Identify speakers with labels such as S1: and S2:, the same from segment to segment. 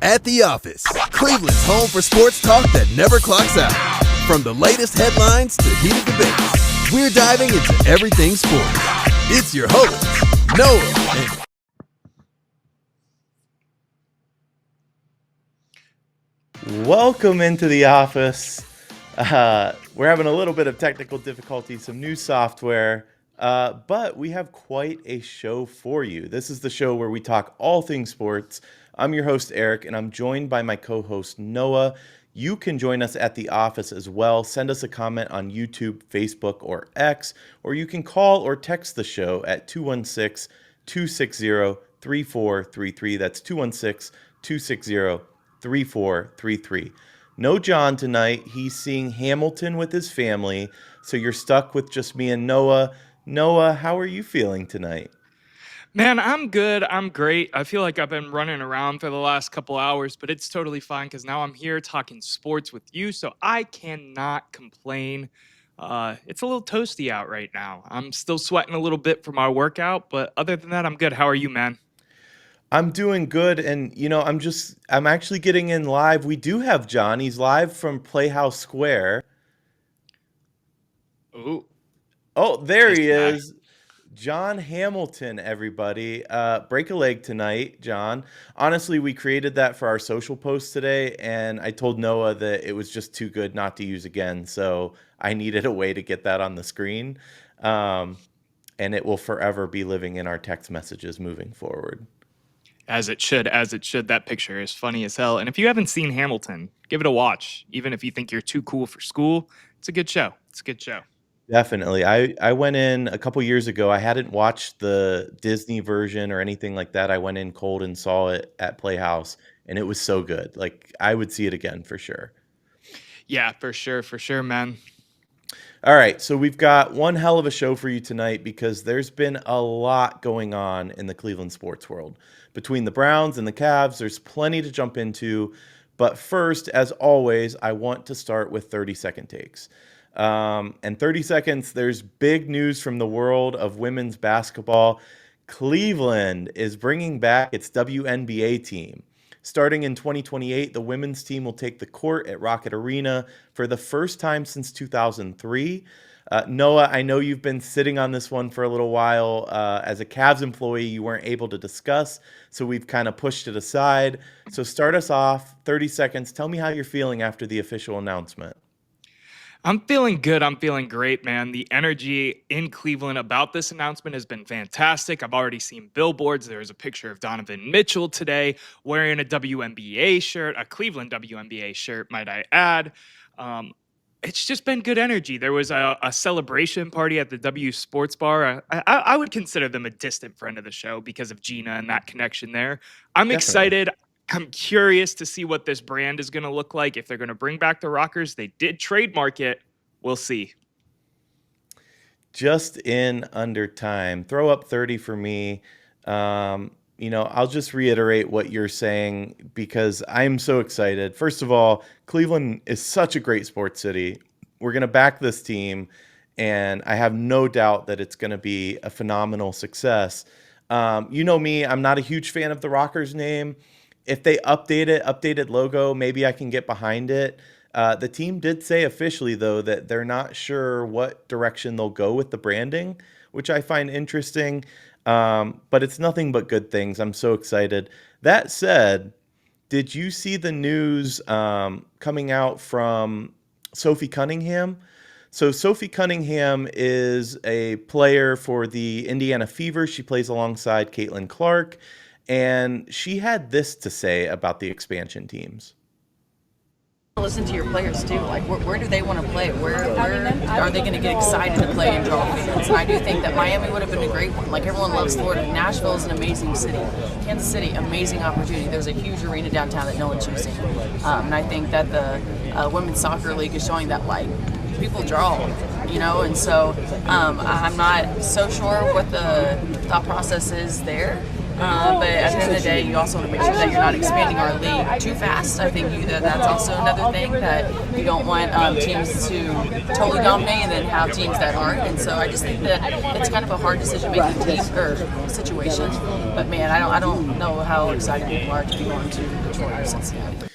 S1: At the Office, Cleveland's home for sports talk that never clocks out. From the latest headlines to heated debates, we're diving into everything sports. It's your hosts, Noah and...
S2: Welcome into the office. We're having a little bit of technical difficulty, some new software, but we have quite a show for you. This is the show where we talk all things sports. I'm your host, Eric, and I'm joined by my co-host, Noah. You can join us at the office as well. Send us a comment on YouTube, Facebook, or X, or you can call or text the show at 216-260-3433. That's 216-260-3433. No John tonight. He's seeing Hamilton with his family, so you're stuck with just me and Noah. Noah, how are you feeling tonight?
S3: Man, I'm good. I'm great. I feel like I've been running around for the last couple hours, but it's totally fine because now I'm here talking sports with you, so I cannot complain. It's a little toasty out right now. I'm still sweating a little bit from our workout, but other than that, I'm good. How are you, man?
S2: I'm doing good, and I'm actually getting in live. We do have John. He's live from Playhouse Square.
S3: Ooh.
S2: Oh, there he is. John Hamilton, everybody. Break a leg tonight, John. Honestly, we created that for our social post today, and I told Noah that it was just too good not to use again, so I needed a way to get that on the screen, and it will forever be living in our text messages moving forward.
S3: As it should, as it should. That picture is funny as hell. And if you haven't seen Hamilton, give it a watch. Even if you think you're too cool for school, it's a good show. It's a good show.
S2: Definitely. I went in a couple years ago. I hadn't watched the Disney version or anything like that. I went in cold and saw it at Playhouse, and it was so good. Like, I would see it again for sure.
S3: Yeah, for sure, man.
S2: All right, so we've got one hell of a show for you tonight because there's been a lot going on in the Cleveland sports world. Between the Browns and the Cavs, there's plenty to jump into. But first, as always, I want to start with 30-second takes. And 30 seconds, there's big news from the world of women's basketball. Cleveland is bringing back its WNBA team. Starting in 2028, the women's team will take the court at Rocket Arena for the first time since 2003. Noah, I know you've been sitting on this one for a little while. As a Cavs employee, you weren't able to discuss, so we've kind of pushed it aside. So start us off, 30 seconds. Tell me how you're feeling after the official announcement.
S3: I'm feeling good. I'm feeling great, man. The energy in Cleveland about this announcement has been fantastic. I've already seen billboards. There's a picture of Donovan Mitchell today wearing a WNBA shirt, a Cleveland WNBA shirt, might I add. It's just been good energy. There was a celebration party at the W Sports Bar. I would consider them a distant friend of the show because of Gina and that connection there. I'm
S2: Definitely
S3: excited. I'm curious to see what this brand is going to look like. If they're going to bring back the Rockers, they did trademark it. We'll see.
S2: Just in under time. Throw up 30 for me. I'll just reiterate what you're saying because I'm so excited. First of all, Cleveland is such a great sports city. We're going to back this team, and I have no doubt that it's going to be a phenomenal success. You know me, I'm not a huge fan of the Rockers name. If they updated logo, maybe I can get behind it. The team did say officially, though, that they're not sure what direction they'll go with the branding, which I find interesting. But it's nothing but good things. I'm so excited. That said, did you see the news coming out from Sophie Cunningham? So Sophie Cunningham is a player for the Indiana Fever. She plays alongside Caitlin Clark. And she had this to say about the expansion teams.
S4: Listen to your players too. Like, where do they want to play? Where are they going to get excited to play and draw fans? And I do think that Miami would have been a great one. Like, everyone loves Florida. Nashville is an amazing city. Kansas City, amazing opportunity. There's a huge arena downtown that no one's using. And I think that the Women's Soccer League is showing that, like, people draw, and so I'm not so sure what the thought process is there. But at the end of the day, you also want to make sure that you're not expanding our league too fast. I think that's also another thing, that you don't want teams to totally dominate and then have teams that aren't. And so I just think that it's kind of a hard decision-making team or situation. But man, I don't know how excited people are to be going to Detroit or Cincinnati.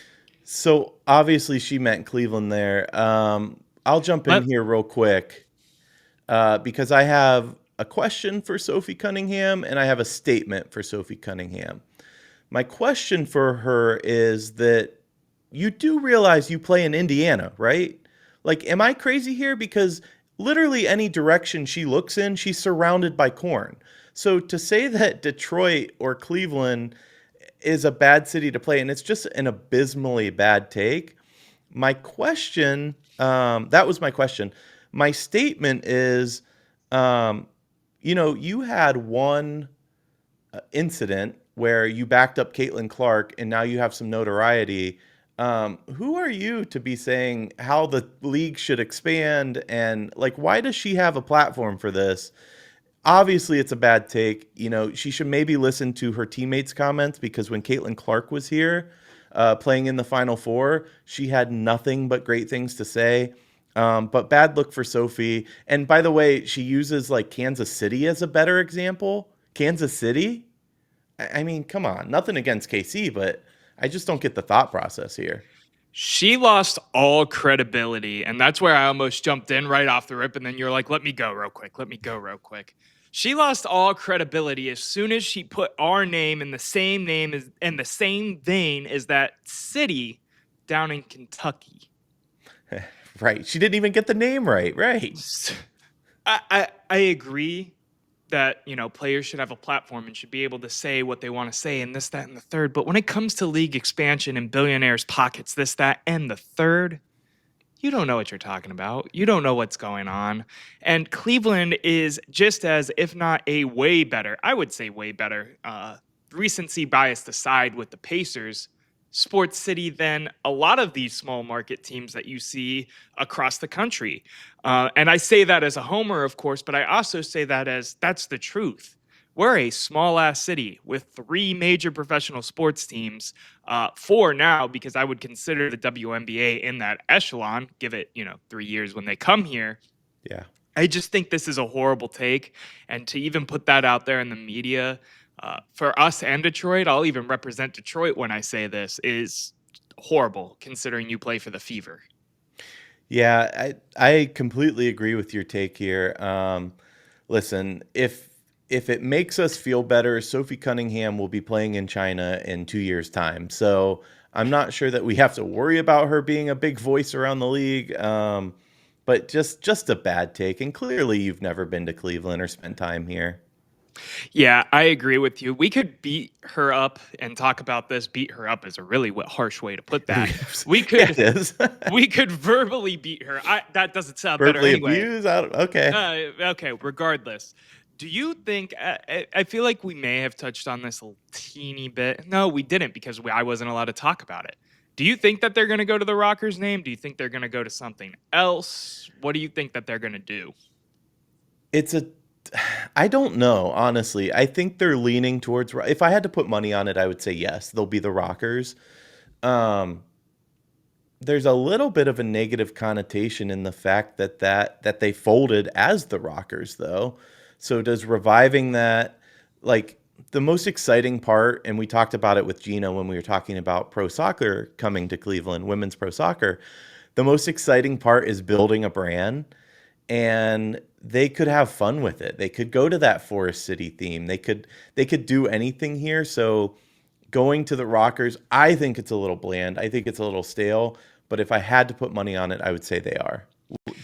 S2: So obviously she meant Cleveland there. I'll jump in here real quick because I have a question for Sophie Cunningham and I have a statement for Sophie Cunningham. My question for her is that you do realize you play in Indiana, right? Like, am I crazy here? Because literally any direction she looks in, she's surrounded by corn. So to say that Detroit or Cleveland is a bad city to play, and it's just an abysmally bad take. My question, that was my question. My statement is, you had one incident where you backed up Caitlin Clark and now you have some notoriety. Who are you to be saying how the league should expand? And like, why does she have a platform for this? Obviously, it's a bad take. She should maybe listen to her teammates' comments, because when Caitlin Clark was here playing in the Final Four, she had nothing but great things to say. But bad look for Sophie. And by the way, she uses like Kansas City as a better example. Kansas City? I mean, come on. Nothing against KC, but I just don't get the thought process here.
S3: She lost all credibility, and that's where I almost jumped in right off the rip, and then you're like, let me go real quick. She lost all credibility as soon as she put our name in the same vein as that city down in Kentucky.
S2: Right. She didn't even get the name right. Right.
S3: I agree that, players should have a platform and should be able to say what they want to say and this, that, and the third. But when it comes to league expansion and billionaires' pockets, this, that, and the third, you don't know what you're talking about. You don't know what's going on. And Cleveland is just as, if not a way better, I would say way better, recency bias aside with the Pacers, sports city than a lot of these small market teams that you see across the country. And I say that as a homer, of course, but I also say that as that's the truth. We're a small ass city with 3 major professional sports teams, 4 now, because I would consider the WNBA in that echelon, give it, 3 years when they come here.
S2: Yeah.
S3: I just think this is a horrible take. And to even put that out there in the media, for us and Detroit, I'll even represent Detroit when I say this, is horrible considering you play for the Fever.
S2: Yeah, I completely agree with your take here. Listen, if it makes us feel better, Sophie Cunningham will be playing in China in 2 years' time. So I'm not sure that we have to worry about her being a big voice around the league. But just a bad take. And clearly you've never been to Cleveland or spent time here.
S3: Yeah, I agree with you. We could beat her up and talk about this. Beat her up is a really harsh way to put that. We could,
S2: Yeah, it is.
S3: we could verbally beat her. That doesn't sound
S2: Verbally
S3: better anyway.
S2: abuse? Okay.
S3: Okay, regardless. Do you think, I feel like we may have touched on this a teeny bit. No, we didn't, because I wasn't allowed to talk about it. Do you think that they're going to go to the Rockers name? Do you think they're going to go to something else? What do you think that they're going to do?
S2: I don't know, honestly. I think they're leaning towards, if I had to put money on it, I would say yes, they'll be the Rockers. There's a little bit of a negative connotation in the fact that they folded as the Rockers, though. So does reviving that, like, the most exciting part, and we talked about it with Gina when we were talking about pro soccer coming to Cleveland, women's pro soccer, the most exciting part is building a brand. And they could have fun with it. They could go to that Forest City theme. They could do anything here. So going to the Rockers, I think it's a little bland. I think it's a little stale. But if I had to put money on it, I would say they are.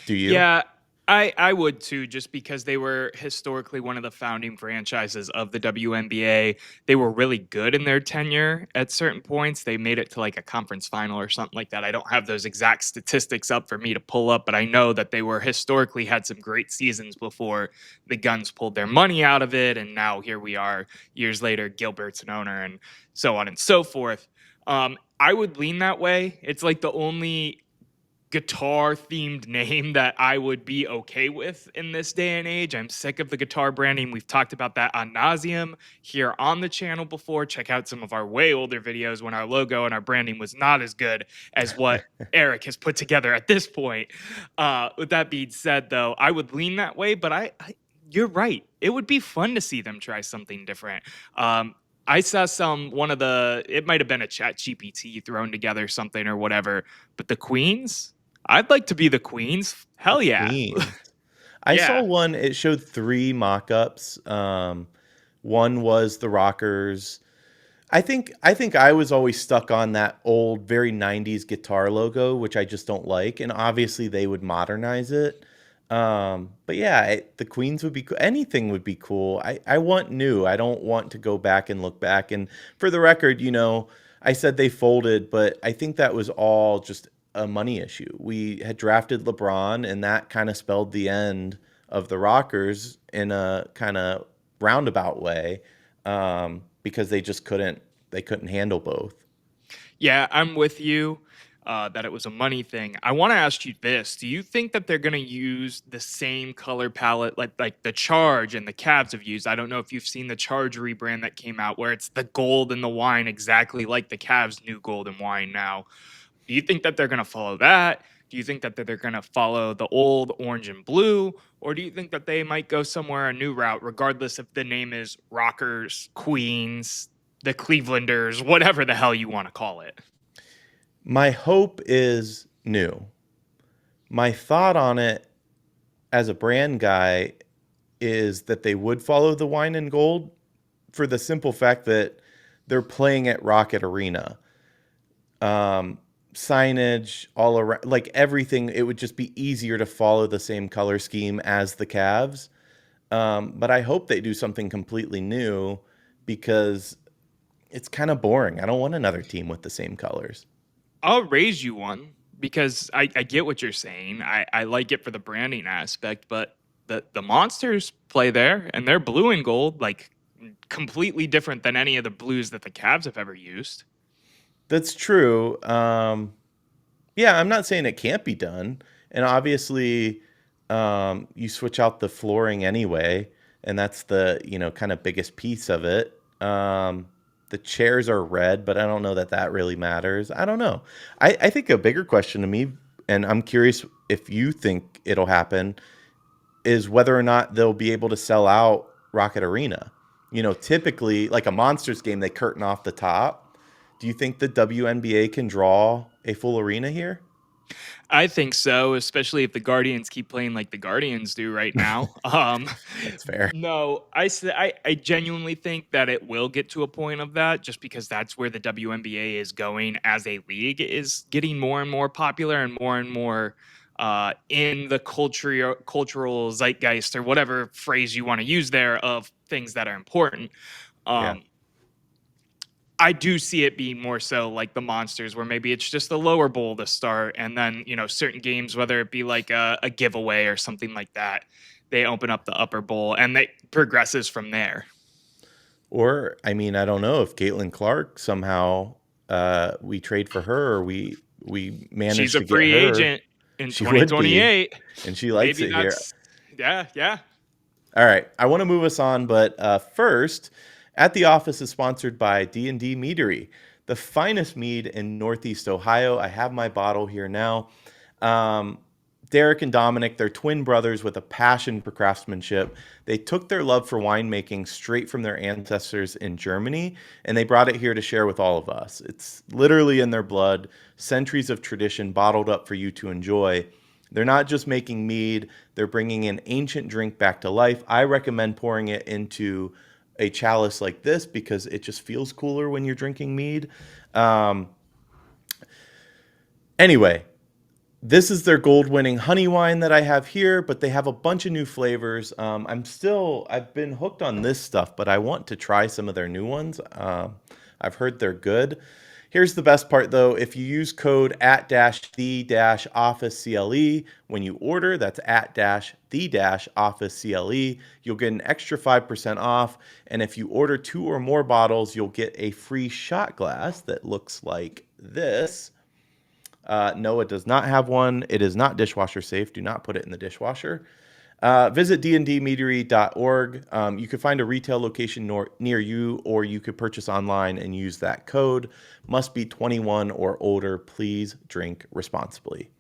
S2: Do you?
S3: Yeah, I would too, just because they were historically one of the founding franchises of the WNBA. They were really good in their tenure at certain points. They made it to like a conference final or something like that. I don't have those exact statistics up for me to pull up, but I know that they were historically had some great seasons before the Guns pulled their money out of it. And now here we are years later, Gilbert's an owner and so on and so forth. I would lean that way. It's like the only guitar themed name that I would be okay with in this day and age. I'm sick of the guitar branding. We've talked about that ad nauseum here on the channel before. Check out some of our way older videos when our logo and our branding was not as good as what Eric has put together at this point. With that being said, though, I would lean that way, but you're right. It would be fun to see them try something different. I saw it might have been a chat GPT thrown together something or whatever, but the Queens, I'd like to be the Queens. Hell yeah.
S2: Queens. I saw one, it showed 3 mock-ups. One was the Rockers. I think I was always stuck on that old, very 90s guitar logo, which I just don't like. And obviously they would modernize it. But yeah, the Queens would be cool. Anything would be cool. I want new. I don't want to go back and look back. And for the record, I said they folded, but I think that was all just a money issue. We had drafted LeBron, and that kind of spelled the end of the Rockers in a kind of roundabout way, because they couldn't handle both.
S3: Yeah, I'm with you that it was a money thing. I want to ask you this. Do you think that they're going to use the same color palette like the Charge and the Cavs have used? I don't know if you've seen the Charge rebrand that came out where it's the gold and the wine exactly like the Cavs' new gold and wine now. Do you think that they're going to follow that? Do you think that they're going to follow the old orange and blue? Or do you think that they might go somewhere a new route, regardless if the name is Rockers, Queens, the Clevelanders, whatever the hell you want to call it?
S2: My hope is new. My thought on it as a brand guy is that they would follow the wine and gold for the simple fact that they're playing at Rocket Arena. Signage all around, like everything, it would just be easier to follow the same color scheme as the Cavs. But I hope they do something completely new, because it's kind of boring. I don't want another team with the same colors.
S3: I'll raise you one because I get what you're saying. I like it for the branding aspect, but the Monsters play there and they're blue and gold, like completely different than any of the blues that the Cavs have ever used.
S2: That's true. Yeah, I'm not saying it can't be done. And obviously, you switch out the flooring anyway, and that's the, kind of biggest piece of it. The chairs are red, but I don't know that really matters. I don't know. I think a bigger question to me, and I'm curious if you think it'll happen, is whether or not they'll be able to sell out Rocket Arena. Typically, like a Monsters game, they curtain off the top. Do you think the WNBA can draw a full arena here?
S3: I think so, especially if the Guardians keep playing like the Guardians do right now.
S2: That's fair.
S3: No, I genuinely think that it will get to a point of that, just because that's where the WNBA is going as a league, is getting more and more popular and more in the cultural zeitgeist, or whatever phrase you want to use there, of things that are important.
S2: Yeah.
S3: I do see it being more so like the Monsters, where maybe it's just the lower bowl to start, and then certain games, whether it be like a giveaway or something like that, they open up the upper bowl and it progresses from there.
S2: Or, I don't know if Caitlin Clark somehow we trade for her, or we manage
S3: She's
S2: to
S3: a free
S2: get her.
S3: agent in
S2: She would be,
S3: 2028,
S2: and she likes
S3: maybe
S2: it here.
S3: Yeah.
S2: All right, I want to move us on, but first, At the Office is sponsored by D&D Meadery, the finest mead in Northeast Ohio. I have my bottle here now. Derek and Dominic, they're twin brothers with a passion for craftsmanship. They took their love for winemaking straight from their ancestors in Germany, and they brought it here to share with all of us. It's literally in their blood, centuries of tradition bottled up for you to enjoy. They're not just making mead, they're bringing an ancient drink back to life. I recommend pouring it into a chalice like this because it just feels cooler when you're drinking mead. Anyway, this is their gold-winning honey wine that I have here, but they have a bunch of new flavors. I've been hooked on this stuff, but I want to try some of their new ones. I've heard they're good. Here's the best part, though. If you use code @the-officecle when you order, that's @the-officecle, you'll get an extra 5% off. And if you order 2 or more bottles, you'll get a free shot glass that looks like this. Noah does not have one. It is not dishwasher safe. Do not put it in the dishwasher. Visit dndmeadery.org. You could find a retail location near you, or you could purchase online and use that code. Must be 21 or older. Please drink responsibly.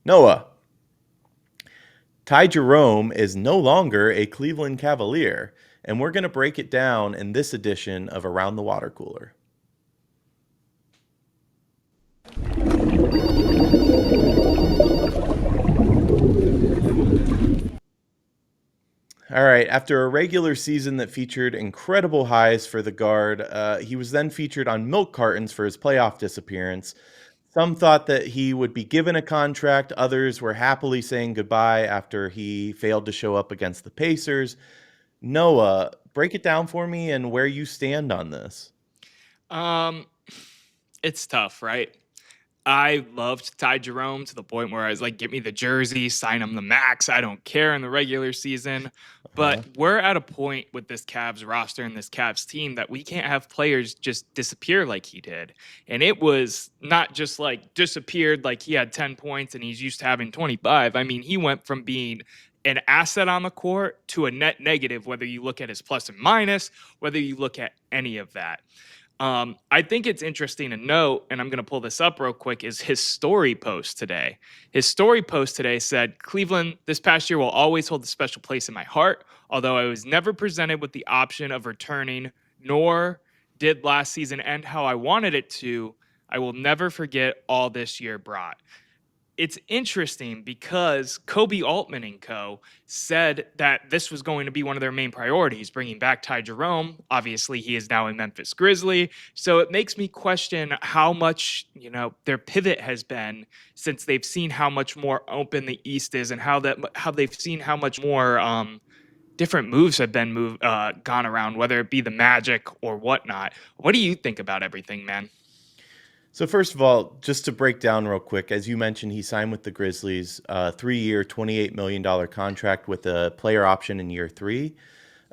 S2: Noah, Ty Jerome is no longer a Cleveland Cavalier, and we're going to break it down in this edition of Around the Water Cooler. All right. After a regular season that featured incredible highs for the guard, he was then featured on milk cartons for his playoff disappearance. Some thought that he would be given a contract. Others were happily saying goodbye after he failed to show up against the Pacers. Noah, break it down for me and where you stand on this.
S3: It's tough, right? I loved Ty Jerome to the point where I was like, get me the jersey, sign him the max. I don't care in the regular season. But we're at a point with this Cavs roster and this Cavs team that we can't have players just disappear like he did. And it was not just like disappeared like he had 10 points and he's used to having 25. I mean, he went from being an asset on the court to a net negative, whether you look at his plus and minus, whether you look at any of that. I think it's interesting to note, and I'm going to pull this up real quick, is his story post today. His story post today said, Cleveland this past year will always hold a special place in my heart, although I was never presented with the option of returning, nor did last season end how I wanted it to. I will never forget all this year brought. It's interesting because Kobe Altman and co. said that this was going to be one of their main priorities, bringing back Ty Jerome. Obviously, he is now a Memphis Grizzly. So it makes me question how much, their pivot has been since they've seen how much more open the East is and how they've seen how much more different moves have been gone around, whether it be the Magic or whatnot. What do you think about everything, man?
S2: So first of all, just to break down real quick, as you mentioned, he signed with the Grizzlies, 3-year, $28 million contract with a player option in year 3.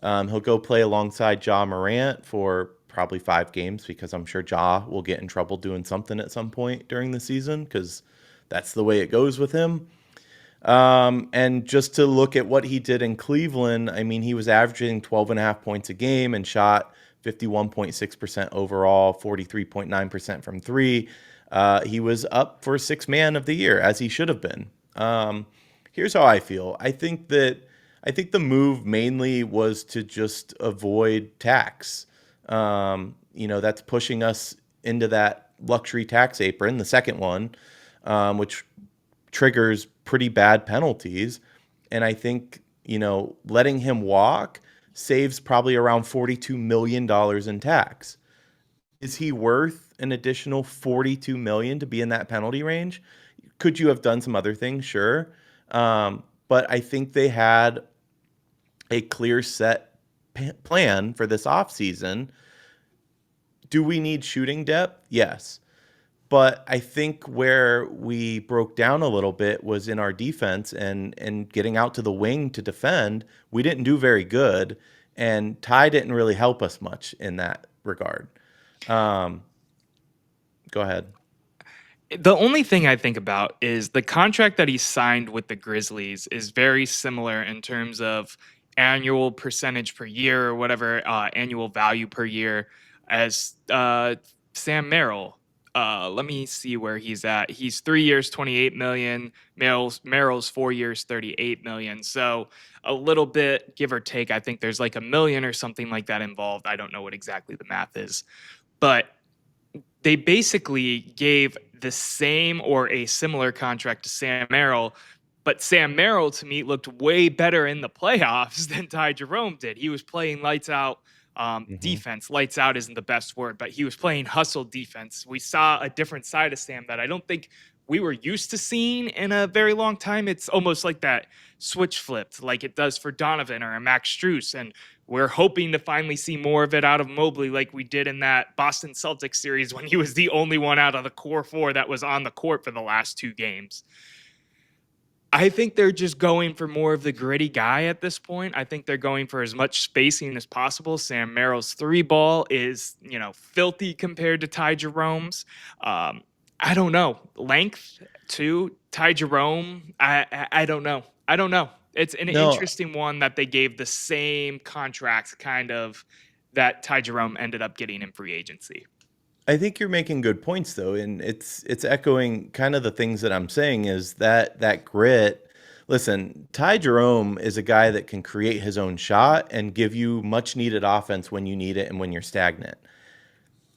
S2: He'll go play alongside Ja Morant for probably 5 games because I'm sure Ja will get in trouble doing something at some point during the season because that's the way it goes with him. And just to look at what he did in Cleveland, I mean, he was averaging 12.5 points a game and shot 51.6% overall, 43.9% from 3. He was up for 6th man of the year, as he should have been. Here's how I feel. I think the move mainly was to just avoid tax. That's pushing us into that luxury tax apron, the second one, which triggers pretty bad penalties. And I think, letting him walk saves probably around $42 million in tax. Is he worth an additional $42 million to be in that penalty range? Could you have done some other things? Sure. But I think they had a clear set plan for this offseason. Do we need shooting depth? Yes. But I think where we broke down a little bit was in our defense and getting out to the wing to defend. We didn't do very good, and Ty didn't really help us much in that regard. Go ahead.
S3: The only thing I think about is the contract that he signed with the Grizzlies is very similar in terms of annual percentage per year or whatever, annual value per year as Sam Merrill. Let me see where he's at. He's 3 years, 28 million. Merrill's 4 years, 38 million. So a little bit, give or take. I think there's like $1 million or something like that involved. I don't know what exactly the math is, but they basically gave the same or a similar contract to Sam Merrill. But Sam Merrill, to me, looked way better in the playoffs than Ty Jerome did. He was playing lights out. Defense. Lights out isn't the best word, but he was playing hustle defense. We saw a different side of Sam that I don't think we were used to seeing in a very long time. It's almost like that switch flipped like it does for Donovan or Max Strus. And we're hoping to finally see more of it out of Mobley like we did in that Boston Celtics series when he was the only one out of the core 4 that was on the court for the last 2 games. I think they're just going for more of the gritty guy at this point. I think they're going for as much spacing as possible. Sam Merrill's 3 ball is, filthy compared to Ty Jerome's. I don't know. Length too. Ty Jerome. I don't know. I don't know. It's an
S2: No,
S3: interesting one that they gave the same contract kind of that Ty Jerome ended up getting in free agency.
S2: I think you're making good points though, and it's echoing kind of the things that I'm saying is that grit. Listen, Ty Jerome is a guy that can create his own shot and give you much needed offense when you need it and when you're stagnant.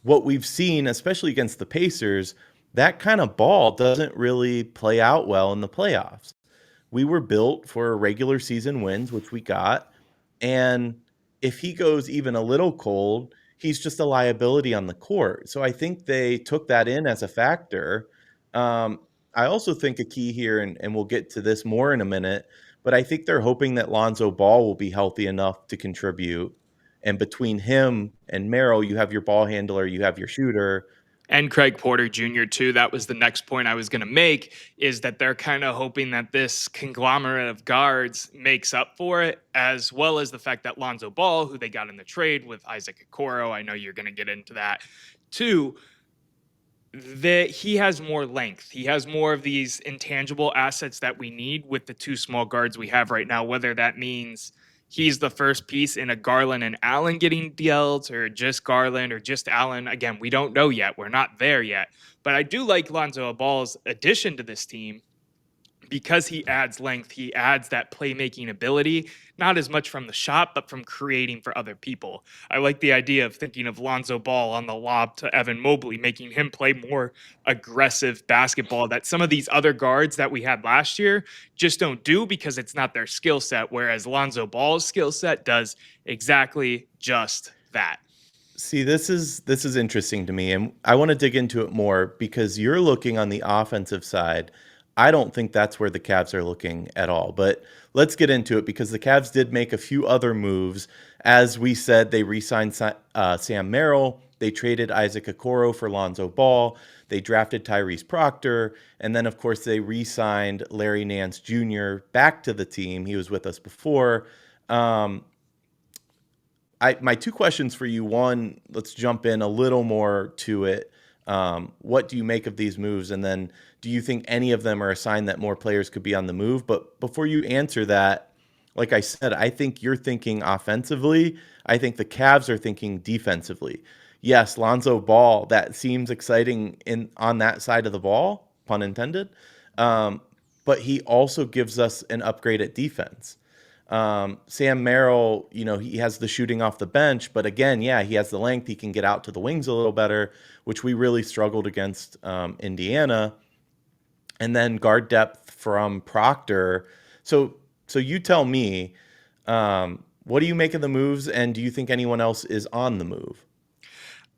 S2: What we've seen, especially against the Pacers, that kind of ball doesn't really play out well in the playoffs. We were built for regular season wins, which we got. And if he goes even a little cold, he's just a liability on the court. So I think they took that in as a factor. Um, I also think a key here, and we'll get to this more in a minute, but I think they're hoping that Lonzo Ball will be healthy enough to contribute. And between him and Merrill, you have your ball handler, you have your shooter.
S3: And Craig Porter Jr. too. That was the next point I was going to make, is that they're kind of hoping that this conglomerate of guards makes up for it, as well as the fact that Lonzo Ball, who they got in the trade with Isaac Okoro, I know you're going to get into that too, that he has more length. He has more of these intangible assets that we need with the two small guards we have right now, whether that means he's the first piece in a Garland and Allen getting dealt, or just Garland or just Allen. Again, we don't know yet. We're not there yet. But I do like Lonzo Ball's addition to this team because he adds length, he adds that playmaking ability, not as much from the shot, but from creating for other people. I like the idea of thinking of Lonzo Ball on the lob to Evan Mobley, making him play more aggressive basketball that some of these other guards that we had last year just don't do because it's not their skill set, whereas Lonzo Ball's skill set does exactly just that.
S2: See, this is interesting to me, and I want to dig into it more because you're looking on the offensive side. I don't think that's where the Cavs are looking at all. But let's get into it because the Cavs did make a few other moves. As we said, they re-signed Sam Merrill. They traded Isaac Okoro for Lonzo Ball. They drafted Tyrese Proctor. And then, of course, they re-signed Larry Nance Jr. back to the team. He was with us before. My two questions for you. One, let's jump in a little more to it. What do you make of these moves? And then do you think any of them are a sign that more players could be on the move? But before you answer that, like I said, I think you're thinking offensively. I think the Cavs are thinking defensively. Yes, Lonzo Ball, that seems exciting on that side of the ball, pun intended. But he also gives us an upgrade at defense. Sam Merrill, he has the shooting off the bench, but again, yeah, he has the length. He can get out to the wings a little better, which we really struggled against Indiana. And then guard depth from Proctor. So you tell me, what do you make of the moves, and do you think anyone else is on the move?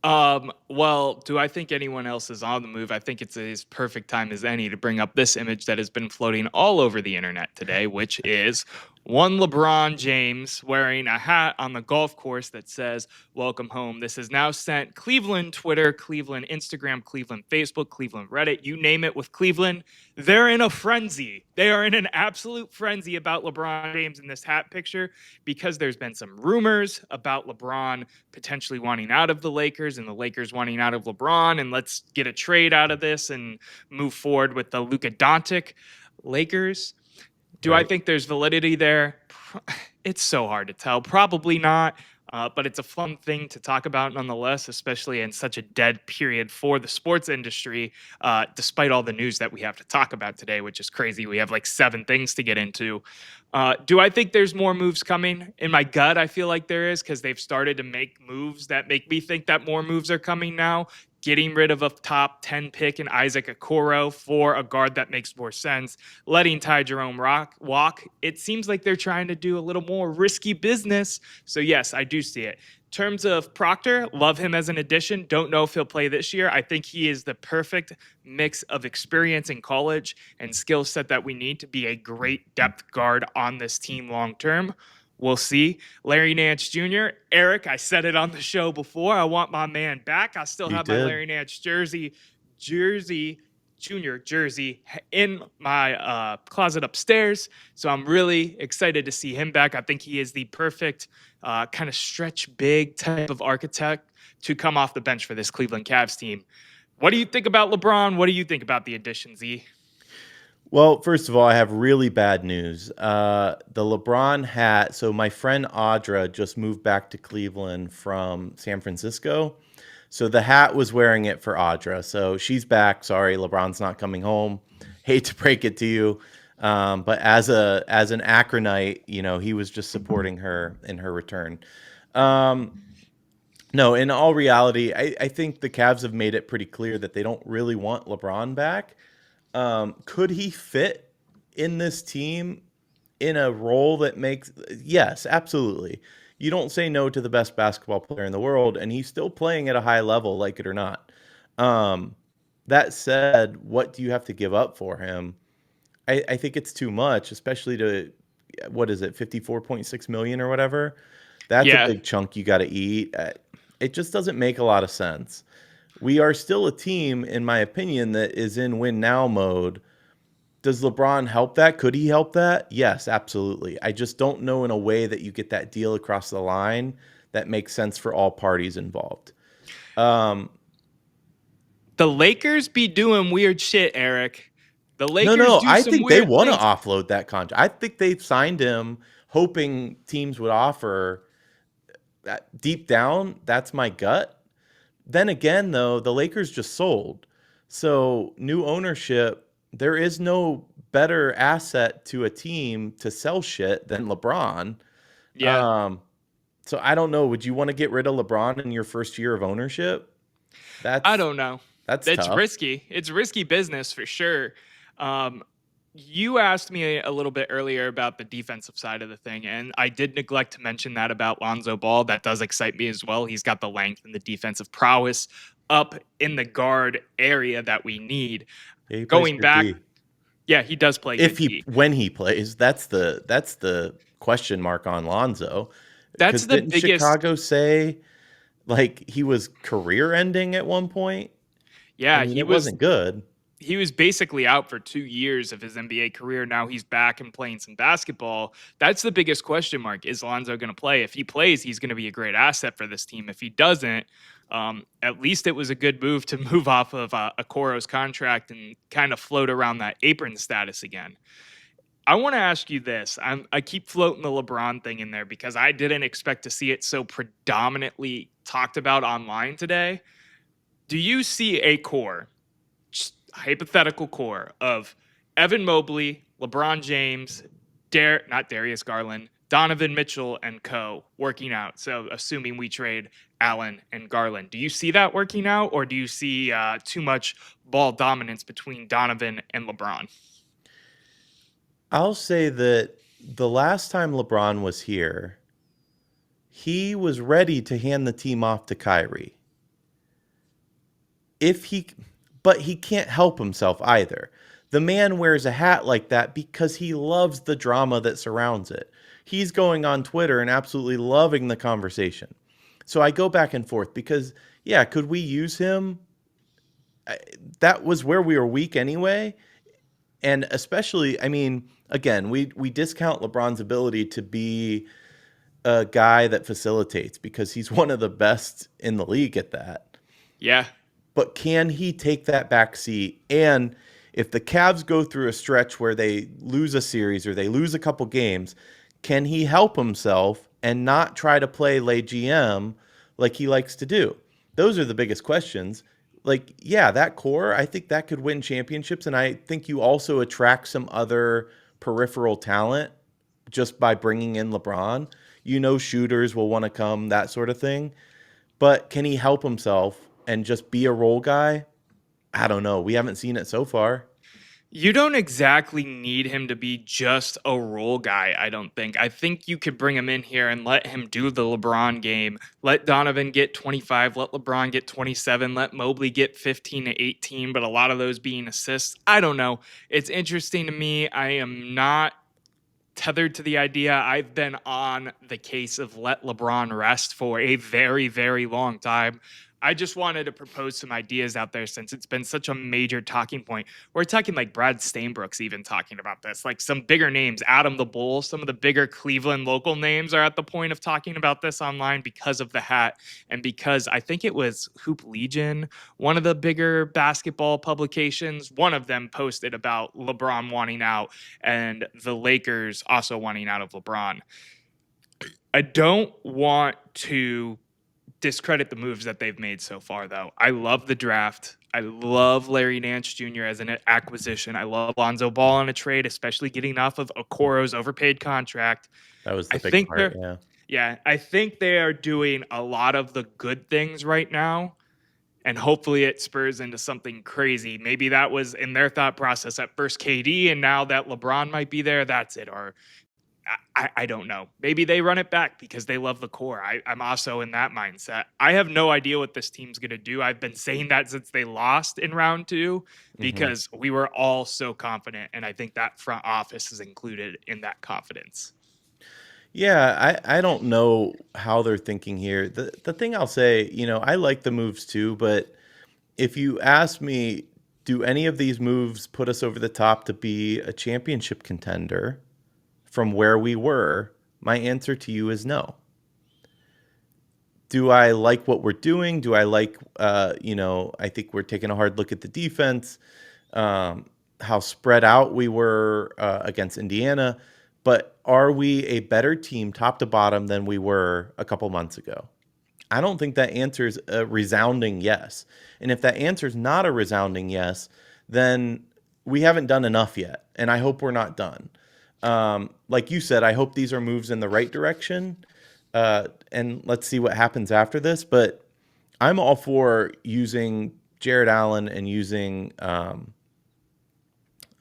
S3: Well, do I think anyone else is on the move? I think it's as perfect time as any to bring up this image that has been floating all over the internet today, which is one LeBron James wearing a hat on the golf course that says, "Welcome home." This has now sent Cleveland Twitter, Cleveland Instagram, Cleveland Facebook, Cleveland Reddit, you name it with Cleveland. They're in a frenzy. They are in an absolute frenzy about LeBron James in this hat picture because there's been some rumors about LeBron potentially wanting out of the Lakers and the Lakers wanting out of LeBron, and let's get a trade out of this and move forward with the Luka Doncic Lakers. Do I
S2: Right.
S3: think there's validity there? It's so hard to tell. Probably not. But it's a fun thing to talk about nonetheless, especially in such a dead period for the sports industry, despite all the news that we have to talk about today, which is crazy. We have like 7 things to get into. Do I think there's more moves coming? In my gut, I feel like there is because they've started to make moves that make me think that more moves are coming now. Getting rid of a top 10 pick in Isaac Okoro for a guard that makes more sense, letting Ty Jerome walk. It seems like they're trying to do a little more risky business. So yes, I do see it. In terms of Proctor, love him as an addition. Don't know if he'll play this year. I think he is the perfect mix of experience in college and skill set that we need to be a great depth guard on this team long term. We'll see. Larry Nance Jr., Eric, I said it on the show before. I want my man back. I still
S2: You
S3: have my
S2: did.
S3: Larry Nance junior jersey in my closet upstairs. So I'm really excited to see him back. I think he is the perfect kind of stretch big type of architect to come off the bench for this Cleveland Cavs team. What do you think about LeBron? What do you think about the addition, Z?
S2: Well, first of all, I have really bad news. The LeBron hat. So my friend Audra just moved back to Cleveland from San Francisco. So the hat was wearing it for Audra. So she's back. Sorry, LeBron's not coming home. Hate to break it to you. But as an Akronite, he was just supporting her in her return. No, in all reality, I think the Cavs have made it pretty clear that they don't really want LeBron back. Could he fit in this team in a role that makes, yes, absolutely. You don't say no to the best basketball player in the world, and he's still playing at a high level, like it or not. That said, what do you have to give up for him? I think it's too much, especially to, what is it, 54.6 million or whatever. That's a
S3: Yeah.
S2: big chunk you got to eat. It just doesn't make a lot of sense. We are still a team, in my opinion, that is in win now mode. Does LeBron help that? Could he help that? Yes, absolutely. I just don't know in a way that you get that deal across the line that makes sense for all parties involved.
S3: The Lakers be doing weird shit, Eric. The Lakers
S2: No.
S3: do
S2: I
S3: some
S2: think they
S3: weird
S2: want to
S3: things.
S2: offload that contract. I think they've signed him hoping teams would offer that. Deep down, that's my gut. Then again, though, the Lakers just sold. So new ownership, there is no better asset to a team to sell shit than LeBron.
S3: Yeah.
S2: So I don't know. Would you want to get rid of LeBron in your first year of ownership?
S3: I
S2: That's
S3: don't know.
S2: that's
S3: It's
S2: tough.
S3: risky. It's risky business for sure. Um, you asked me a little bit earlier about the defensive side of the thing, and I did neglect to mention that about Lonzo Ball. That does excite me as well. He's got the length and the defensive prowess up in the guard area that we need.
S2: Yeah, he plays
S3: Going
S2: good
S3: back,
S2: D.
S3: yeah, he does play
S2: If
S3: good
S2: he
S3: D.
S2: when he plays, that's the question mark on Lonzo.
S3: That's
S2: Because
S3: the
S2: didn't
S3: biggest.
S2: Chicago say like he was career ending at one point? I
S3: Yeah,
S2: mean,
S3: he
S2: it
S3: was
S2: wasn't good.
S3: he was basically out for 2 years of his NBA career. Now he's back and playing some basketball. That's the biggest question mark. Is Lonzo going to play? If he plays, he's going to be a great asset for this team. If he doesn't, at least it was a good move to move off of Okoro's contract and kind of float around that apron status again. I want to ask you this. I keep floating the LeBron thing in there because I didn't expect to see it so predominantly talked about online today. Do you see a core, just hypothetical core of Evan Mobley, LeBron James, not Darius Garland, Donovan Mitchell, and co working out? So, assuming we trade Allen and Garland, do you see that working out, or do you see too much ball dominance between Donovan and LeBron?
S2: I'll say that the last time LeBron was here, he was ready to hand the team off to Kyrie. If he But he can't help himself either. The man wears a hat like that because he loves the drama that surrounds it. He's going on Twitter and absolutely loving the conversation. So I go back and forth because, yeah, could we use him? That was where we were weak anyway. And especially, I mean, again, we discount LeBron's ability to be a guy that facilitates because he's one of the best in the league at that.
S3: Yeah.
S2: But can he take that back seat? And if the Cavs go through a stretch where they lose a series or they lose a couple games, can he help himself and not try to play lay GM like he likes to do? Those are the biggest questions. Like, yeah, that core, I think that could win championships. And I think you also attract some other peripheral talent just by bringing in LeBron. Shooters will want to come, that sort of thing. But can he help himself and just be a role guy? I don't know. We haven't seen it so far.
S3: You don't exactly need him to be just a role guy, I don't think. I think you could bring him in here and let him do the LeBron game. Let Donovan get 25, let LeBron get 27, let Mobley get 15 to 18, but a lot of those being assists. I don't know. It's interesting to me. I am not tethered to the idea. I've been on the case of let LeBron rest for a very, very long time. I just wanted to propose some ideas out there since it's been such a major talking point. We're talking like Brad Stainbrook's even talking about this, like some bigger names, Adam the Bull, some of the bigger Cleveland local names are at the point of talking about this online because of the hat. And because I think it was Hoop Legion, one of the bigger basketball publications, one of them posted about LeBron wanting out and the Lakers also wanting out of LeBron. I don't want to discredit the moves that they've made so far, though. I love the draft. I love Larry Nance Jr. as an acquisition. I love Lonzo Ball on a trade, especially getting off of Okoro's overpaid contract.
S2: That was the
S3: I
S2: big
S3: think
S2: part,
S3: they're,
S2: yeah.
S3: yeah, I think they are doing a lot of the good things right now. And hopefully it spurs into something crazy. Maybe that was in their thought process at first KD, and now that LeBron might be there, that's it. Or I don't know. Maybe they run it back because they love the core. I'm also in that mindset. I have no idea what this team's going to do. I've been saying that since they lost in round 2 because we were all so confident. And I think that front office is included in that confidence.
S2: Yeah, I don't know how they're thinking here. The thing I'll say, I like the moves too, but if you ask me, do any of these moves put us over the top to be a championship contender from where we were? My answer to you is no. Do I like what we're doing? Do I like, I think we're taking a hard look at the defense, how spread out we were against Indiana. But are we a better team top to bottom than we were a couple months ago? I don't think that answer is a resounding yes. And if that answer is not a resounding yes, then we haven't done enough yet. And I hope we're not done. Like you said, I hope these are moves in the right direction. And let's see what happens after this. But I'm all for using Jared Allen and using, I'm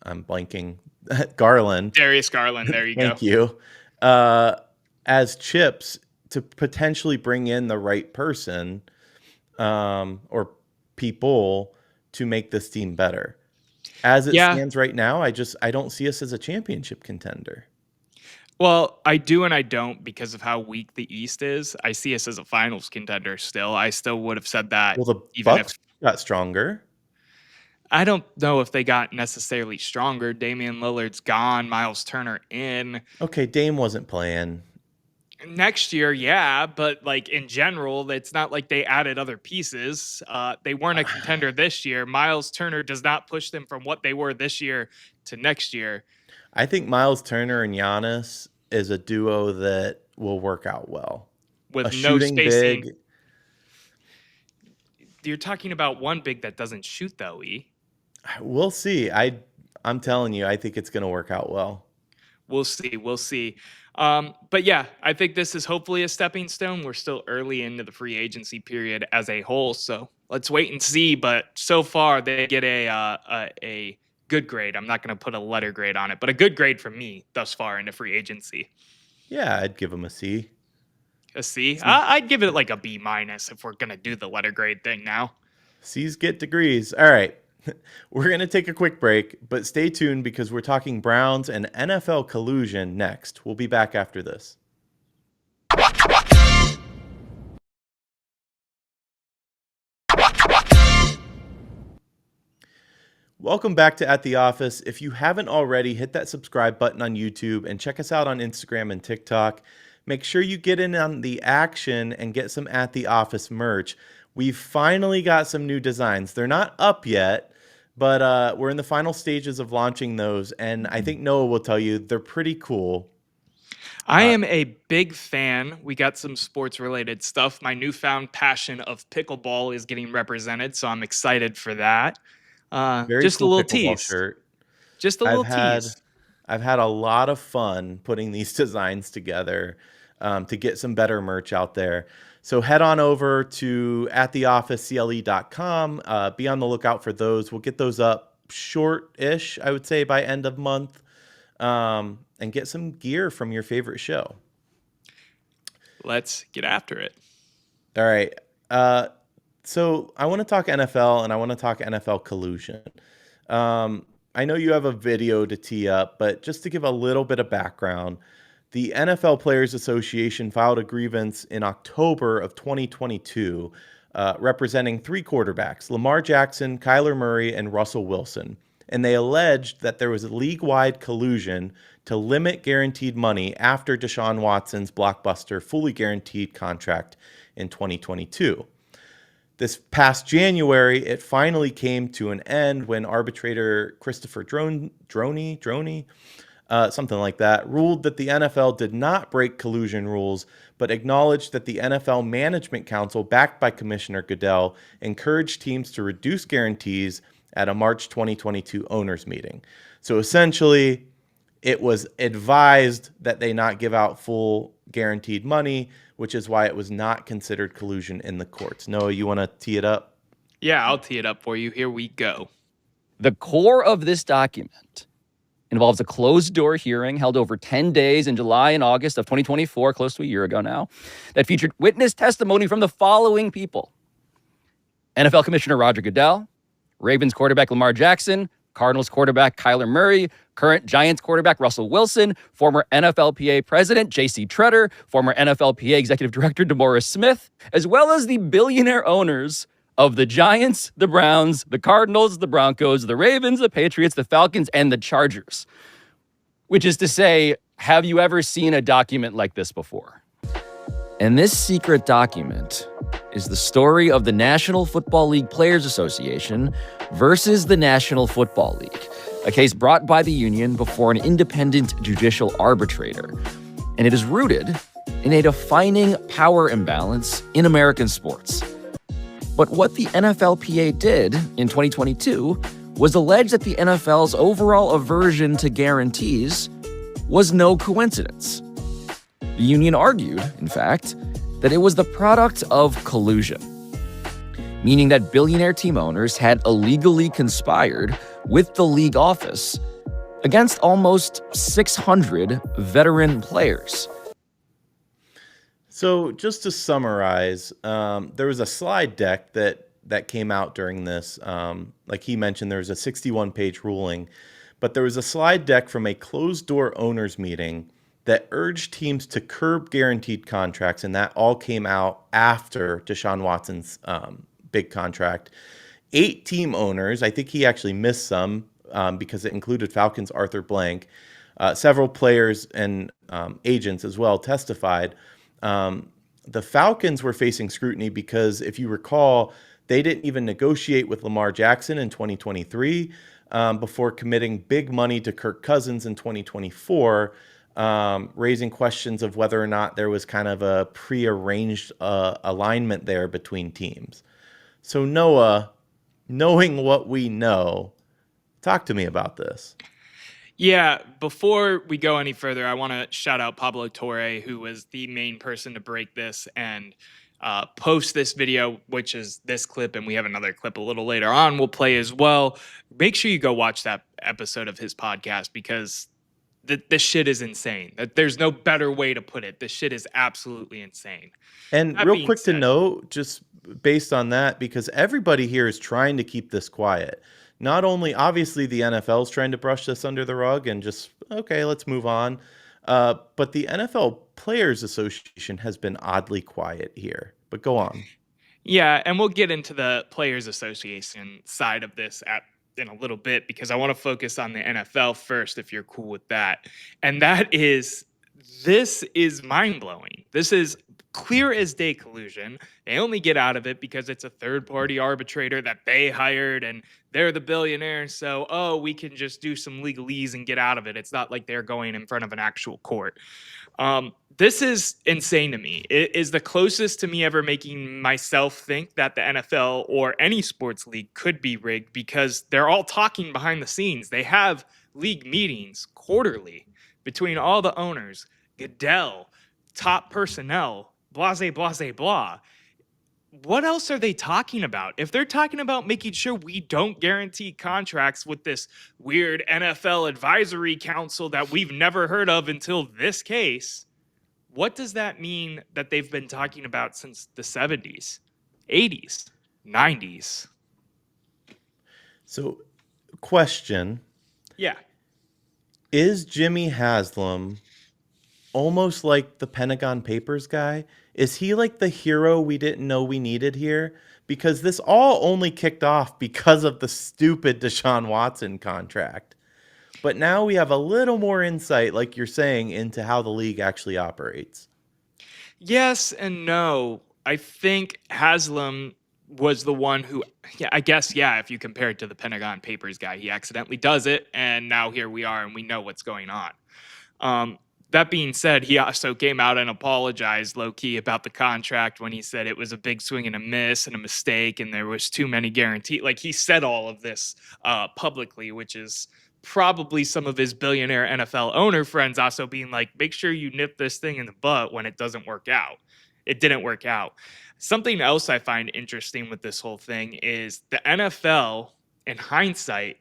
S2: blanking, Garland.
S3: Darius Garland, there you go.
S2: Thank you. As chips to potentially bring in the right person or people to make this team better. As it stands right now, I don't see us as a championship contender.
S3: Well, I do and I don't because of how weak the East is. I see us as a finals contender still. I still would have said that.
S2: Well, the
S3: even
S2: Bucks got stronger.
S3: I don't know if they got necessarily stronger. Damian Lillard's gone. Miles Turner in.
S2: Okay, Dame wasn't playing.
S3: Next year, yeah, but like in general, it's not like they added other pieces. They weren't a contender this year. Miles Turner does not push them from what they were this year to next year.
S2: I think Miles Turner and Giannis is a duo that will work out well.
S3: With
S2: a
S3: no
S2: shooting
S3: spacing.
S2: Big.
S3: You're talking about one big that doesn't shoot, though, E.
S2: We'll see. I'm telling you, I think it's going to work out well.
S3: We'll see. We'll see. But yeah, I think this is hopefully a stepping stone. We're still early into the free agency period as a whole, so let's wait and see. But so far, they get a good grade. I'm not going to put a letter grade on it, but a good grade from me thus far into free agency.
S2: Yeah, I'd give them a C.
S3: A C? I'd give it like a B minus if we're going to do the letter grade thing now.
S2: C's get degrees. All right. We're going to take a quick break, but stay tuned because we're talking Browns and NFL collusion next. We'll be back after this. Welcome back to At the Office. If you haven't already, hit that subscribe button on YouTube and check us out on Instagram and TikTok. Make sure you get in on the action and get some At the Office merch. We've finally got some new designs. They're not up yet, but we're in the final stages of launching those, and I think Noah will tell you they're pretty cool.
S3: I am a big fan. We got some sports-related stuff. My newfound passion of pickleball is getting represented, so I'm excited for that. Just
S2: cool
S3: a little
S2: pickleball
S3: tease.
S2: Shirt.
S3: Just a little tease.
S2: I've had a lot of fun putting these designs together to get some better merch out there. So head on over to attheofficecle.com. Be on the lookout for those. We'll get those up short-ish, I would say, by end of month, and get some gear from your favorite show.
S3: Let's get after it.
S2: All right. So I want to talk NFL, and I want to talk NFL collusion. I know you have a video to tee up, but just to give a little bit of background, the NFL Players Association filed a grievance in October of 2022 representing 3 quarterbacks, Lamar Jackson, Kyler Murray, and Russell Wilson. And they alleged that there was a league-wide collusion to limit guaranteed money after Deshaun Watson's blockbuster fully guaranteed contract in 2022. This past January, it finally came to an end when arbitrator Christopher Droney, something like that, ruled that the NFL did not break collusion rules, but acknowledged that the NFL Management Council, backed by Commissioner Goodell, encouraged teams to reduce guarantees at a March 2022 owners meeting. So essentially, it was advised that they not give out full guaranteed money, which is why it was not considered collusion in the courts. Noah, you want to tee it up?
S3: Yeah, I'll tee it up for you. Here we go.
S5: The core of this document involves a closed-door hearing held over 10 days in July and August of 2024, close to a year ago now, that featured witness testimony from the following people: NFL Commissioner Roger Goodell, Ravens quarterback Lamar Jackson, Cardinals quarterback Kyler Murray, current Giants quarterback Russell Wilson, former NFLPA president J.C. Tretter, former NFLPA executive director DeMaurice Smith, as well as the billionaire owners of the Giants, the Browns, the Cardinals, the Broncos, the Ravens, the Patriots, the Falcons, and the Chargers. Which is to say, have you ever seen a document like this before? And this secret document is the story of the National Football League Players Association versus the National Football League, a case brought by the union before an independent judicial arbitrator. And it is rooted in a defining power imbalance in American sports. But what the NFLPA did in 2022 was allege that the NFL's overall aversion to guarantees was no coincidence. The union argued, in fact, that it was the product of collusion, meaning that billionaire team owners had illegally conspired with the league office against almost 600 veteran players.
S2: So just to summarize, there was a slide deck that came out during this. Like he mentioned, there was a 61-page ruling, but there was a slide deck from a closed-door owners meeting that urged teams to curb guaranteed contracts, and that all came out after Deshaun Watson's big contract. 8 team owners, I think he actually missed some because it included Falcons' Arthur Blank, several players and agents as well testified. The Falcons were facing scrutiny because, if you recall, they didn't even negotiate with Lamar Jackson in 2023 before committing big money to Kirk Cousins in 2024, raising questions of whether or not there was kind of a prearranged alignment there between teams. So Noah, knowing what we know, talk to me about this.
S3: Yeah, before we go any further, I want to shout out Pablo Torre, who was the main person to break this and post this video, which is this clip, and we have another clip a little later on we'll play as well. Make sure you go watch that episode of his podcast, because this shit is insane. There's no better way to put it. This shit is absolutely insane.
S2: And
S3: That
S2: real
S3: being
S2: quick to
S3: said-
S2: note, just based on that, because everybody here is trying to keep this quiet. Not only, obviously, the NFL is trying to brush this under the rug and just, okay, let's move on. But the NFL Players Association has been oddly quiet here. But go on.
S3: Yeah, and we'll get into the Players Association side of this in a little bit, because I want to focus on the NFL first, if you're cool with that. And this is mind-blowing. This is clear as day collusion. They only get out of it because it's a third-party arbitrator that they hired, and they're the billionaire, so, we can just do some legalese and get out of it. It's not like they're going in front of an actual court. This is insane to me. It is the closest to me ever making myself think that the NFL or any sports league could be rigged, because they're all talking behind the scenes. They have league meetings quarterly between all the owners, Goodell, top personnel, blah, blah, blah. What else are they talking about? If they're talking about making sure we don't guarantee contracts with this weird NFL advisory council that we've never heard of until this case, what does that mean that they've been talking about since the 70s, 80s, 90s?
S2: So, question.
S3: Yeah.
S2: Is Jimmy Haslam almost like the Pentagon Papers guy? Is he like the hero we didn't know we needed here? Because this all only kicked off because of the stupid Deshaun Watson contract. But now we have a little more insight, like you're saying, into how the league actually operates.
S3: Yes and no. I think Haslam was the one who, yeah, I guess, yeah, if you compare it to the Pentagon Papers guy, he accidentally does it. And now here we are and we know what's going on. That being said, he also came out and apologized low key about the contract when he said it was a big swing and a miss and a mistake and there was too many guarantees. Like he said all of this publicly, which is probably some of his billionaire NFL owner friends also being like, make sure you nip this thing in the butt when it doesn't work out. It didn't work out. Something else I find interesting with this whole thing is the NFL, in hindsight,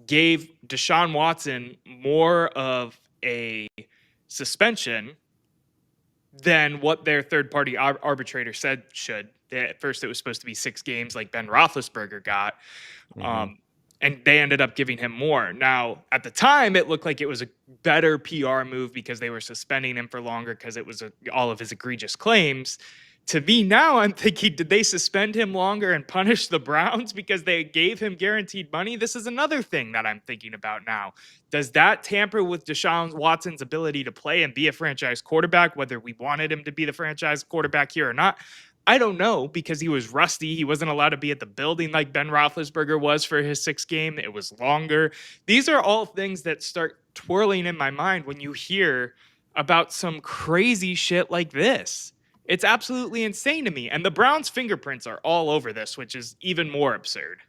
S3: gave Deshaun Watson more of a suspension than what their third-party arbitrator said should. At first, it was supposed to be 6 games like Ben Roethlisberger got. And they ended up giving him more. Now, at the time, it looked like it was a better PR move because they were suspending him for longer because it was all of his egregious claims. To me now, I'm thinking, did they suspend him longer and punish the Browns because they gave him guaranteed money? This is another thing that I'm thinking about now. Does that tamper with Deshaun Watson's ability to play and be a franchise quarterback, whether we wanted him to be the franchise quarterback here or not? I don't know, because he was rusty. He wasn't allowed to be at the building like Ben Roethlisberger was for his 6th game. It was longer. These are all things that start twirling in my mind when you hear about some crazy shit like this. It's absolutely insane to me. And the Browns' fingerprints are all over this, which is even more absurd.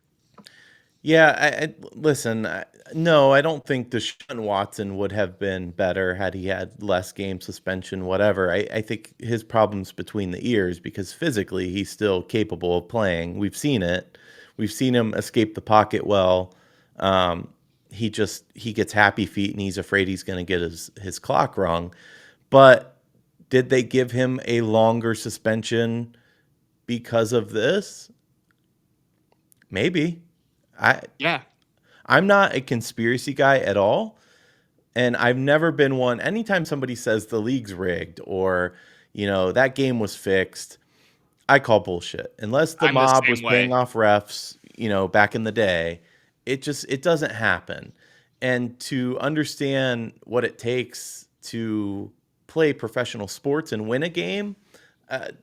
S2: Yeah, listen, no, I don't think Deshaun Watson would have been better had he had less game suspension, whatever. I think his problem's between the ears because physically he's still capable of playing. We've seen it. We've seen him escape the pocket well. He gets happy feet and he's afraid he's going to get his clock wrong. But did they give him a longer suspension because of this? Maybe. I'm not a conspiracy guy at all. And I've never been one. Anytime somebody says the league's rigged or, that game was fixed, I call bullshit. Unless the mob was paying off refs, back in the day, it doesn't happen. And to understand what it takes to play professional sports and win a game,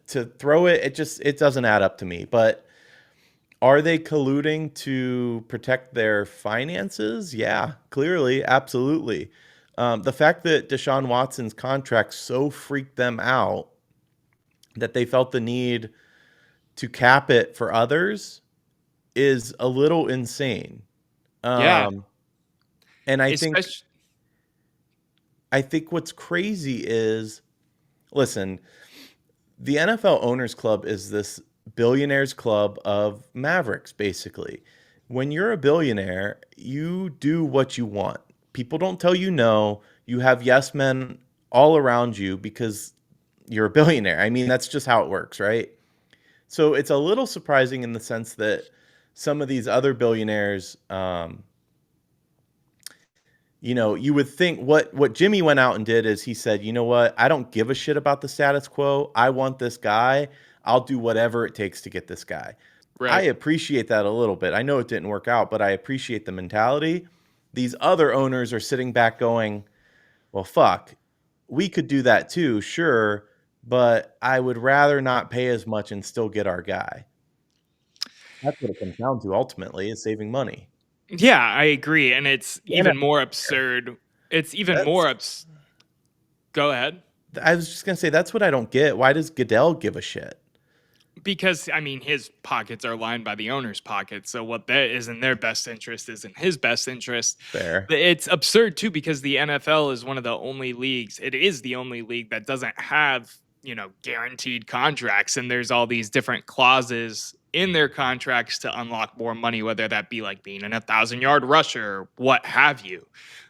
S2: to throw it doesn't add up to me. But are they colluding to protect their finances? Yeah, clearly, absolutely. The fact that Deshaun Watson's contract so freaked them out that they felt the need to cap it for others is a little insane. And I think what's crazy is, listen, the NFL Owners Club is this billionaires club of mavericks, basically. When you're a billionaire, you do what you want. People don't tell you no. You have yes men all around you because you're a billionaire. I mean, that's just how it works, right? So it's a little surprising in the sense that some of these other billionaires, you would think what Jimmy went out and did is he said, you know what? I don't give a shit about the status quo. I want this guy. I'll do whatever it takes to get this guy. Right. I appreciate that a little bit. I know it didn't work out, but I appreciate the mentality. These other owners are sitting back going, well, fuck, we could do that too, sure, but I would rather not pay as much and still get our guy. That's what it comes down to ultimately, is saving money.
S3: Yeah, I agree. And it's even more absurd. It's even more absurd. Go ahead.
S2: I was just going to say, that's what I don't get. Why does Goodell give a shit?
S3: Because, I mean, his pockets are lined by the owner's pockets. So what that is in their best interest is in his best interest.
S2: Fair.
S3: It's absurd, too, because the NFL is one of the only leagues. It is the only league that doesn't have, guaranteed contracts. And there's all these different clauses in their contracts to unlock more money, whether that be like being an 1,000-yard rusher or what have you.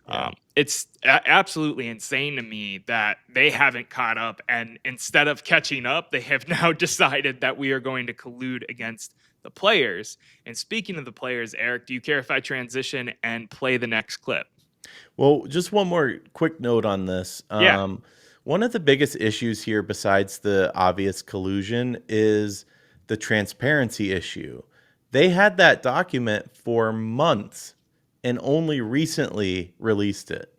S3: Yeah. It's absolutely insane to me that they haven't caught up. And instead of catching up, they have now decided that we are going to collude against the players. And speaking of the players, Eric, do you care if I transition and play the next clip?
S2: Well, just one more quick note on this.
S3: Yeah.
S2: One of the biggest issues here, besides the obvious collusion, is the transparency issue. They had that document for months and only recently released it.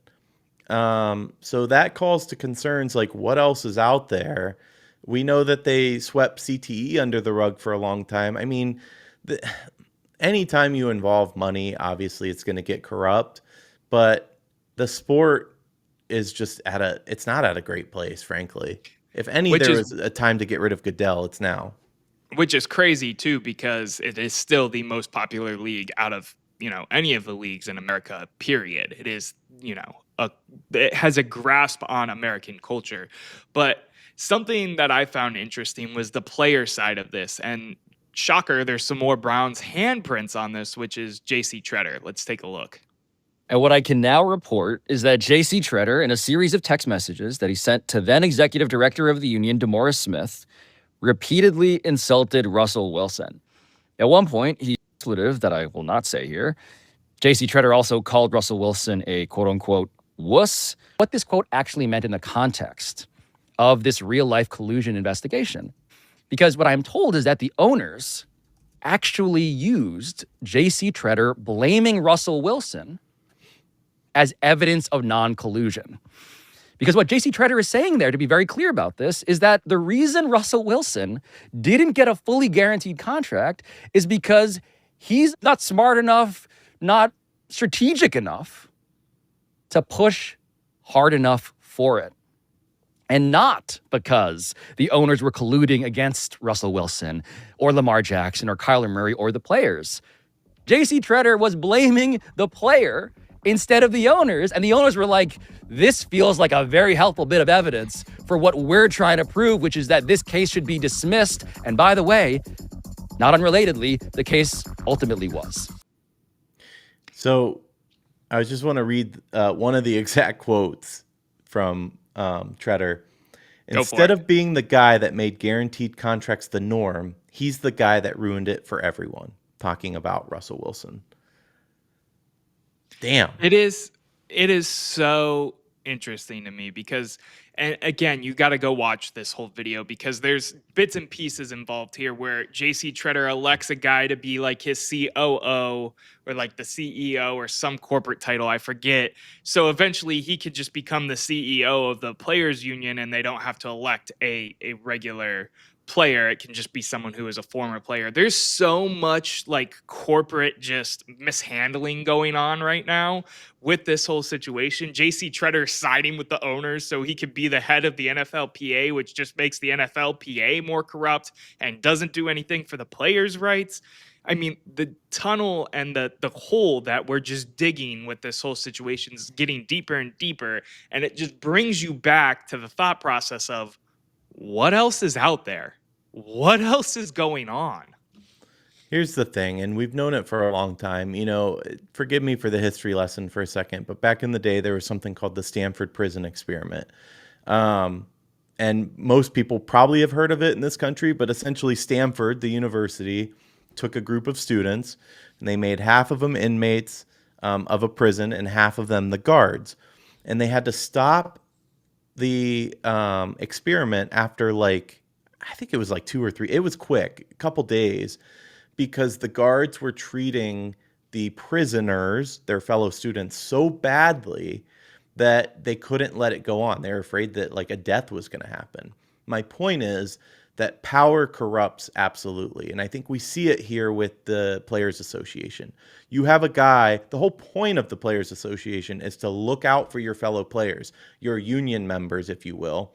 S2: So that calls to concerns like what else is out there. We know that they swept CTE under the rug for a long time. I mean, anytime you involve money, obviously it's going to get corrupt, but the sport is just it's not at a great place, frankly. If there was a time to get rid of Goodell, it's now.
S3: Which is crazy too, because it is still the most popular league out of, any of the leagues in America, period. It is, it has a grasp on American culture. But something that I found interesting was the player side of this. And shocker, there's some more Browns handprints on this, which is J.C. Tretter. Let's take a look.
S5: And what I can now report is that J.C. Tretter, in a series of text messages that he sent to then Executive Director of the Union, DeMaurice Smith, repeatedly insulted Russell Wilson. At one point, he expletive that I will not say here. J.C. Tretter also called Russell Wilson a quote-unquote wuss. What this quote actually meant in the context of this real-life collusion investigation. Because what I'm told is that the owners actually used J.C. Tretter blaming Russell Wilson as evidence of non-collusion. Because what J.C. Tretter is saying there, to be very clear about this, is that the reason Russell Wilson didn't get a fully guaranteed contract is because he's not smart enough, not strategic enough to push hard enough for it. And not because the owners were colluding against Russell Wilson or Lamar Jackson or Kyler Murray or the players. J.C. Tretter was blaming the player instead of the owners. And the owners were like, this feels like a very helpful bit of evidence for what we're trying to prove, which is that this case should be dismissed. And by the way, not unrelatedly, the case ultimately was.
S2: So I just want to read one of the exact quotes from Tretter. Instead of being the guy that made guaranteed contracts the norm, he's the guy that ruined it for everyone. Talking about Russell Wilson. Damn.
S3: It is so interesting to me because, and again, you got to go watch this whole video because there's bits and pieces involved here where J.C. Tretter elects a guy to be like his COO or like the CEO or some corporate title, I forget. So eventually he could just become the CEO of the players union and they don't have to elect a regular player. It can just be someone who is a former player. There's so much like corporate just mishandling going on right now with this whole situation. JC Tretter siding with the owners so he could be the head of the NFLPA, which just makes the NFLPA more corrupt and doesn't do anything for the players' rights. I mean, the tunnel and the hole that we're just digging with this whole situation is getting deeper and deeper. And it just brings you back to the thought process of what else is out there? What else is going on?
S2: Here's the thing, and we've known it for a long time. You know, forgive me for the history lesson for a second, but back in the day, there was something called the Stanford Prison Experiment. And most people probably have heard of it in this country, but essentially Stanford, the university, took a group of students, and they made half of them inmates of a prison and half of them the guards. And they had to stop the experiment after I think it was 2 or 3. It was quick, a couple days, because the guards were treating the prisoners, their fellow students, so badly that they couldn't let it go on. They were afraid that a death was going to happen. My point is that power corrupts absolutely. And I think we see it here with the Players Association. You have a guy, the whole point of the Players Association is to look out for your fellow players, your union members, if you will.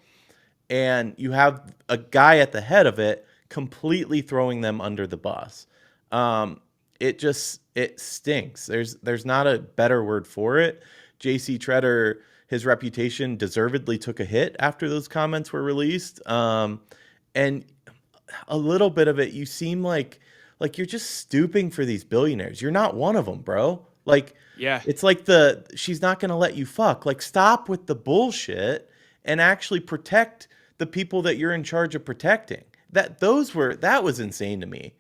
S2: And you have a guy at the head of it completely throwing them under the bus. It stinks. There's not a better word for it. J.C. Tretter, his reputation deservedly took a hit after those comments were released. And a little bit of it, you seem like you're just stooping for these billionaires. You're not one of them, bro.
S3: Yeah.
S2: It's she's not going to let you fuck. Stop with the bullshit and actually protect the people that you're in charge of protecting. That was insane to me.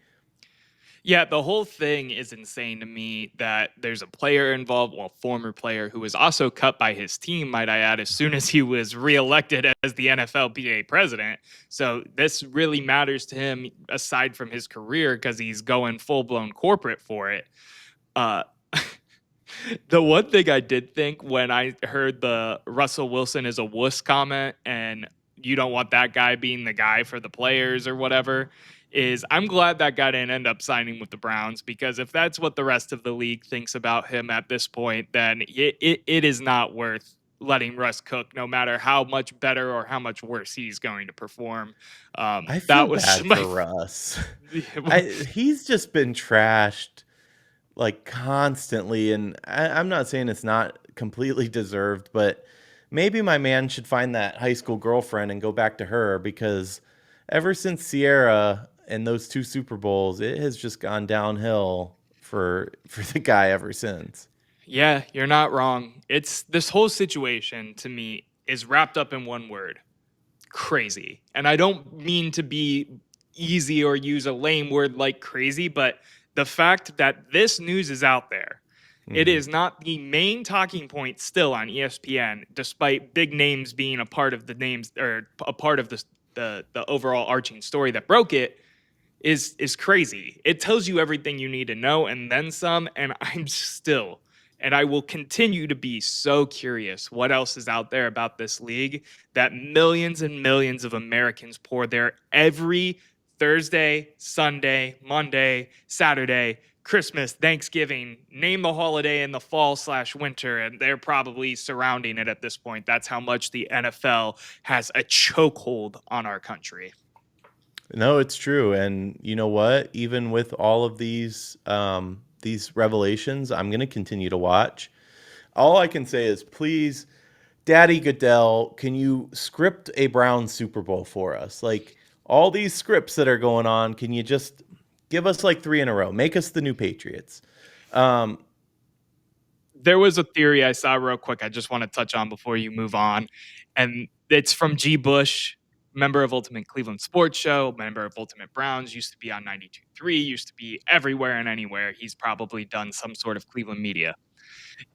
S3: Yeah, the whole thing is insane to me that there's a player involved, well, former player who was also cut by his team, might I add, as soon as he was reelected as the NFLPA president. So this really matters to him aside from his career because he's going full blown corporate for it. Uh, the one thing I did think when I heard the Russell Wilson is a wuss comment and you don't want that guy being the guy for the players or whatever is I'm glad that guy didn't end up signing with the Browns, because if that's what the rest of the league thinks about him at this point, then it is not worth letting Russ cook, no matter how much better or how much worse he's going to perform.
S2: I feel
S3: That was
S2: bad
S3: my
S2: for Russ. He's just been trashed like constantly, and I'm not saying it's not completely deserved, but maybe my man should find that high school girlfriend and go back to her, because ever since Sierra and those 2 Super Bowls, it has just gone downhill for the guy ever since.
S3: Yeah, you're not wrong. It's this whole situation to me is wrapped up in one word: crazy. And I don't mean to be easy or use a lame word like crazy, but the fact that this news is out there, it
S2: Mhm.
S3: is not the main talking point still on ESPN, despite big names being a part of the names or a part of the overall arching story that broke it, is crazy. It tells you everything you need to know and then some. And I will continue to be so curious what else is out there about this league that millions and millions of Americans pour there every Thursday, Sunday, Monday, Saturday, Christmas, Thanksgiving, name the holiday in the fall/winter, and they're probably surrounding it at this point. That's how much the NFL has a chokehold on our country.
S2: No, it's true. And you know what? Even with all of these revelations, I'm going to continue to watch. All I can say is, please, Daddy Goodell, can you script a Brown Super Bowl for us? Like, all these scripts that are going on, can you just give us like 3 in a row? Make us the new Patriots.
S3: There was a theory I saw real quick I just want to touch on before you move on. And it's from G. Bush, member of Ultimate Cleveland Sports Show, member of Ultimate Browns, used to be on 92.3, used to be everywhere and anywhere. He's probably done some sort of Cleveland media.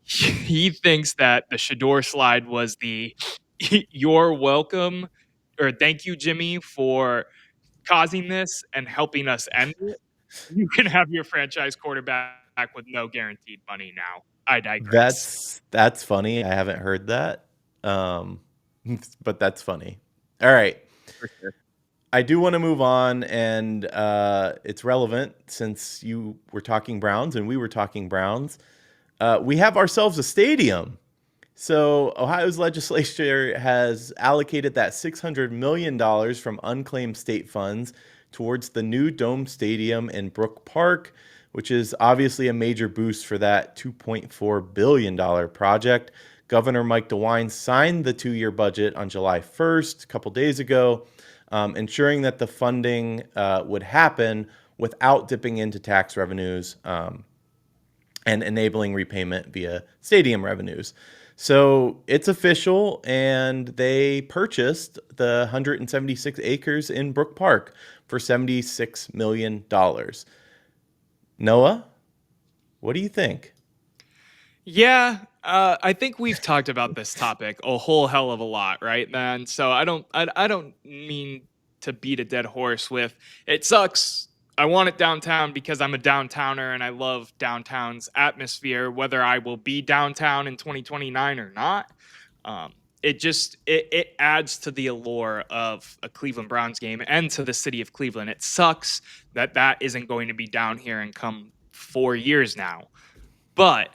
S3: He thinks that the Shedeur slide was the "you're welcome" or "thank you, Jimmy, for causing this and helping us end it. You can have your franchise quarterback with no guaranteed money now." I digress.
S2: That's funny. I haven't heard that. Um, but that's funny. All right.
S3: For sure.
S2: I do want to move on, and it's relevant since you were talking Browns and we were talking Browns. We have ourselves a stadium. So Ohio's legislature has allocated that $600 million from unclaimed state funds towards the new dome stadium in Brook Park, which is obviously a major boost for that $2.4 billion project. Governor Mike DeWine signed the 2-year budget on July 1st, a couple days ago, ensuring that the funding would happen without dipping into tax revenues and enabling repayment via stadium revenues. So it's official, and they purchased the 176 acres in Brook Park for $76 million. Noah, what do you think?
S3: Yeah, I think we've talked about this topic a whole hell of a lot, right, man? So I don't mean to beat a dead horse with it sucks. I want it downtown because I'm a downtowner and I love downtown's atmosphere, whether I will be downtown in 2029 or not. It adds to the allure of a Cleveland Browns game and to the city of Cleveland. It sucks that that isn't going to be down here and come 4 years now. But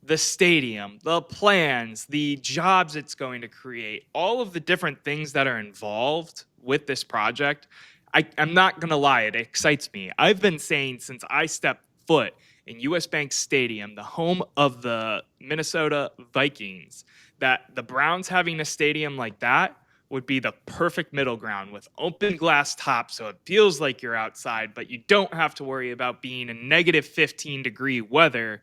S3: the stadium, the plans, the jobs it's going to create, all of the different things that are involved with this project, I'm not going to lie, it excites me. I've been saying since I stepped foot in US Bank Stadium, the home of the Minnesota Vikings, that the Browns having a stadium like that would be the perfect middle ground with open glass tops so it feels like you're outside, but you don't have to worry about being in negative 15-degree weather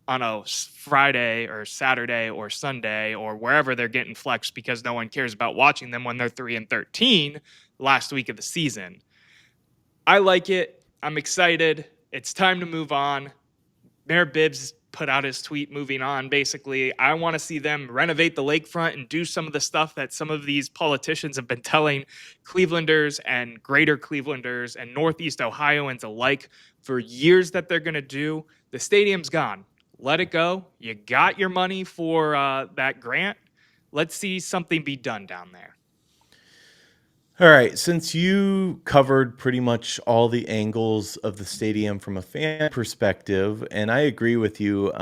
S3: on a Friday or Saturday or Sunday or wherever they're getting flexed because no one cares about watching them when they're 3-13 last week of the season. I like it. I'm excited. It's time to move on. Mayor Bibbs put out his tweet moving on. Basically, I want to see them renovate the lakefront and do some of the stuff that some of these politicians have been telling Clevelanders and greater Clevelanders and Northeast Ohioans alike for years that they're going to do. The stadium's gone. Let it go. You got your money for that grant. Let's see something be done down there.
S2: All right, since you covered pretty much all the angles of the stadium from a fan perspective, and I agree with you,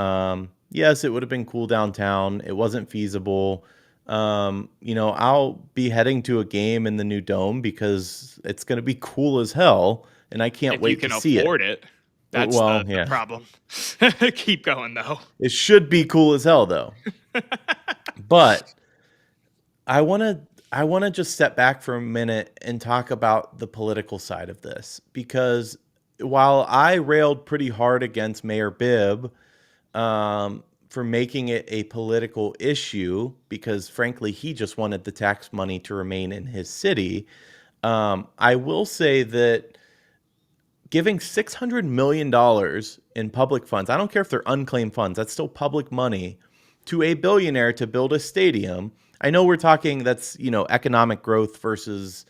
S2: yes, it would have been cool downtown. It wasn't feasible. I'll be heading to a game in the new dome because it's going to be cool as hell, and I can't wait to see it.
S3: If you can afford it, that's the problem. Keep going, though.
S2: It should be cool as hell, though. But I want to just step back for a minute and talk about the political side of this, because while I railed pretty hard against Mayor Bibb for making it a political issue, because frankly, he just wanted the tax money to remain in his city, I will say that giving $600 million in public funds, I don't care if they're unclaimed funds, that's still public money, to a billionaire to build a stadium. I know we're talking that's, economic growth versus,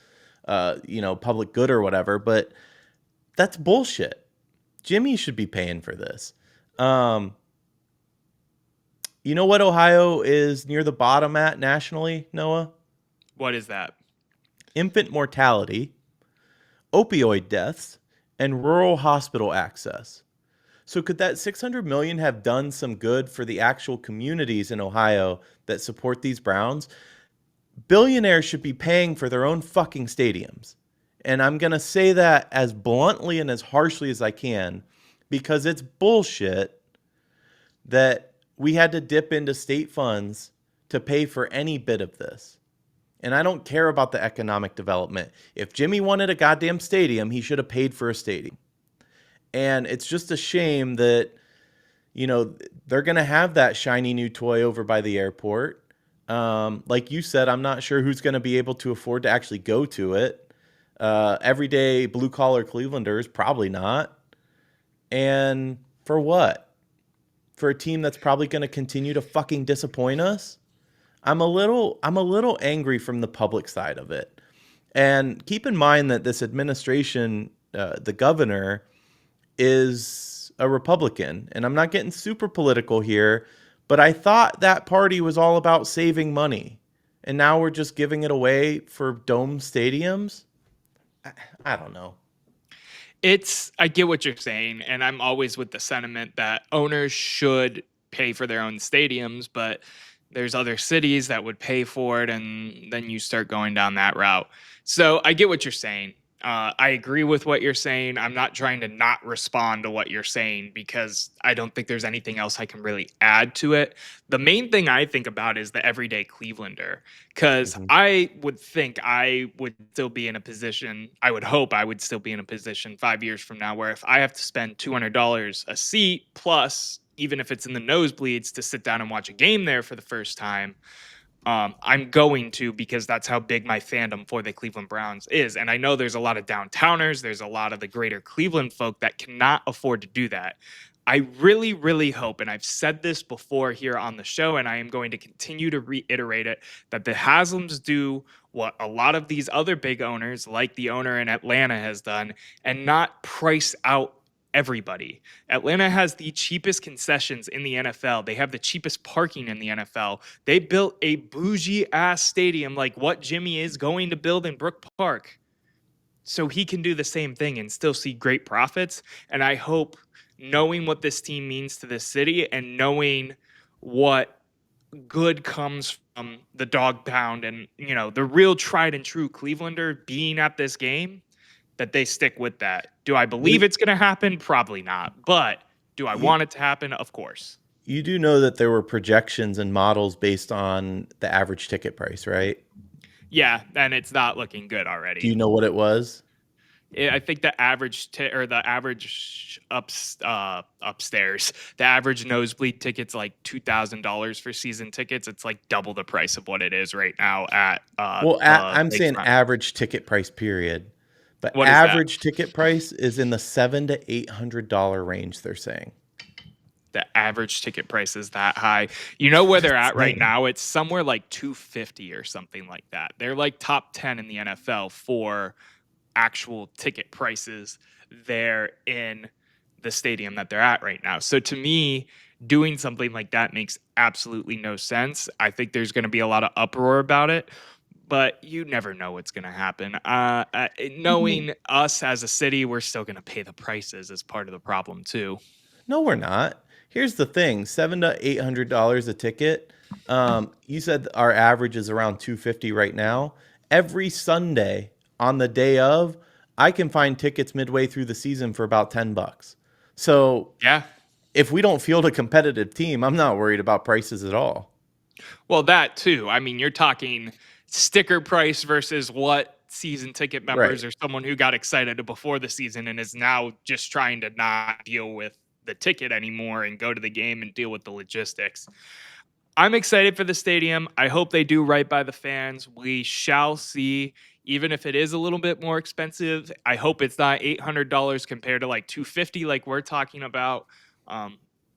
S2: public good or whatever, but that's bullshit. Jimmy should be paying for this. You know what Ohio is near the bottom at nationally, Noah?
S3: What is that?
S2: Infant mortality, opioid deaths, and rural hospital access. So could that $600 million have done some good for the actual communities in Ohio that support these Browns? Billionaires should be paying for their own fucking stadiums. And I'm going to say that as bluntly and as harshly as I can, because it's bullshit that we had to dip into state funds to pay for any bit of this. And I don't care about the economic development. If Jimmy wanted a goddamn stadium, he should have paid for a stadium. And it's just a shame that, they're going to have that shiny new toy over by the airport. Like you said, I'm not sure who's going to be able to afford to actually go to it. Everyday blue-collar Clevelanders, probably not. And for what? For a team that's probably going to continue to fucking disappoint us? I'm a little angry from the public side of it. And keep in mind that this administration, the governor, is a Republican. And I'm not getting super political here, but I thought that party was all about saving money. And now we're just giving it away for dome stadiums? I don't know.
S3: I get what you're saying, and I'm always with the sentiment that owners should pay for their own stadiums, but there's other cities that would pay for it, and then you start going down that route. So I get what you're saying. I agree with what you're saying. I'm not trying to not respond to what you're saying because I don't think there's anything else I can really add to it. The main thing I think about is the everyday Clevelander, because I would think I would still be in a position, I would hope I would still be in a position 5 years from now where if I have to spend $200 a seat, plus even if it's in the nosebleeds to sit down and watch a game there for the first time, I'm going to, because that's how big my fandom for the Cleveland Browns is. And I know there's a lot of downtowners, there's a lot of the greater Cleveland folk that cannot afford to do that. I really, really hope, and I've said this before here on the show, and I am going to continue to reiterate it, that the Haslams do what a lot of these other big owners, like the owner in Atlanta, has done, and not price out everybody. Atlanta has the cheapest concessions in the NFL. They have the cheapest parking in the NFL. They built a bougie ass stadium like what Jimmy is going to build in Brook Park. So he can do the same thing and still see great profits. And I hope, knowing what this team means to this city and knowing what good comes from the dog pound and, the real tried and true Clevelander being at this game, that they stick with that. Do I believe it's going to happen? Probably not. But do I want it to happen? Of course.
S2: You do know that there were projections and models based on the average ticket price, right?
S3: Yeah, and it's not looking good already.
S2: Do you know what it was?
S3: I think the average upstairs, the average nosebleed ticket's like $2,000 for season tickets. It's like double the price of what it is right now at.
S2: I'm saying average ticket price period, The
S3: What is that?
S2: average ticket price is in the $700 to $800 range, they're saying.
S3: The average ticket price is that high. You know where they're at right
S2: Insane.
S3: now? It's somewhere like 250 or something like that. They're like top 10 in the NFL for actual ticket prices there in the stadium that they're at right now. So to me, doing something like that makes absolutely no sense. I think there's going to be a lot of uproar about it, but you never know what's going to happen. Knowing us as a city, we're still going to pay the prices as part of the problem too.
S2: No, we're not. Here's the thing: $700 to $800 a ticket. You said our average is around 250 right now. Every Sunday on the day of, I can find tickets midway through the season for about $10. So
S3: Yeah.
S2: if we don't field a competitive team, I'm not worried about prices at all.
S3: Well, that too. I mean, you're talking sticker price versus what season ticket members
S2: Right.
S3: or someone who got excited before the season and is now just trying to not deal with the ticket anymore and go to the game and deal with the logistics. I'm excited for the stadium. I hope they do right by the fans. We shall see. Even if it is a little bit more expensive, I hope it's not $800 compared to like $250 like we're talking about.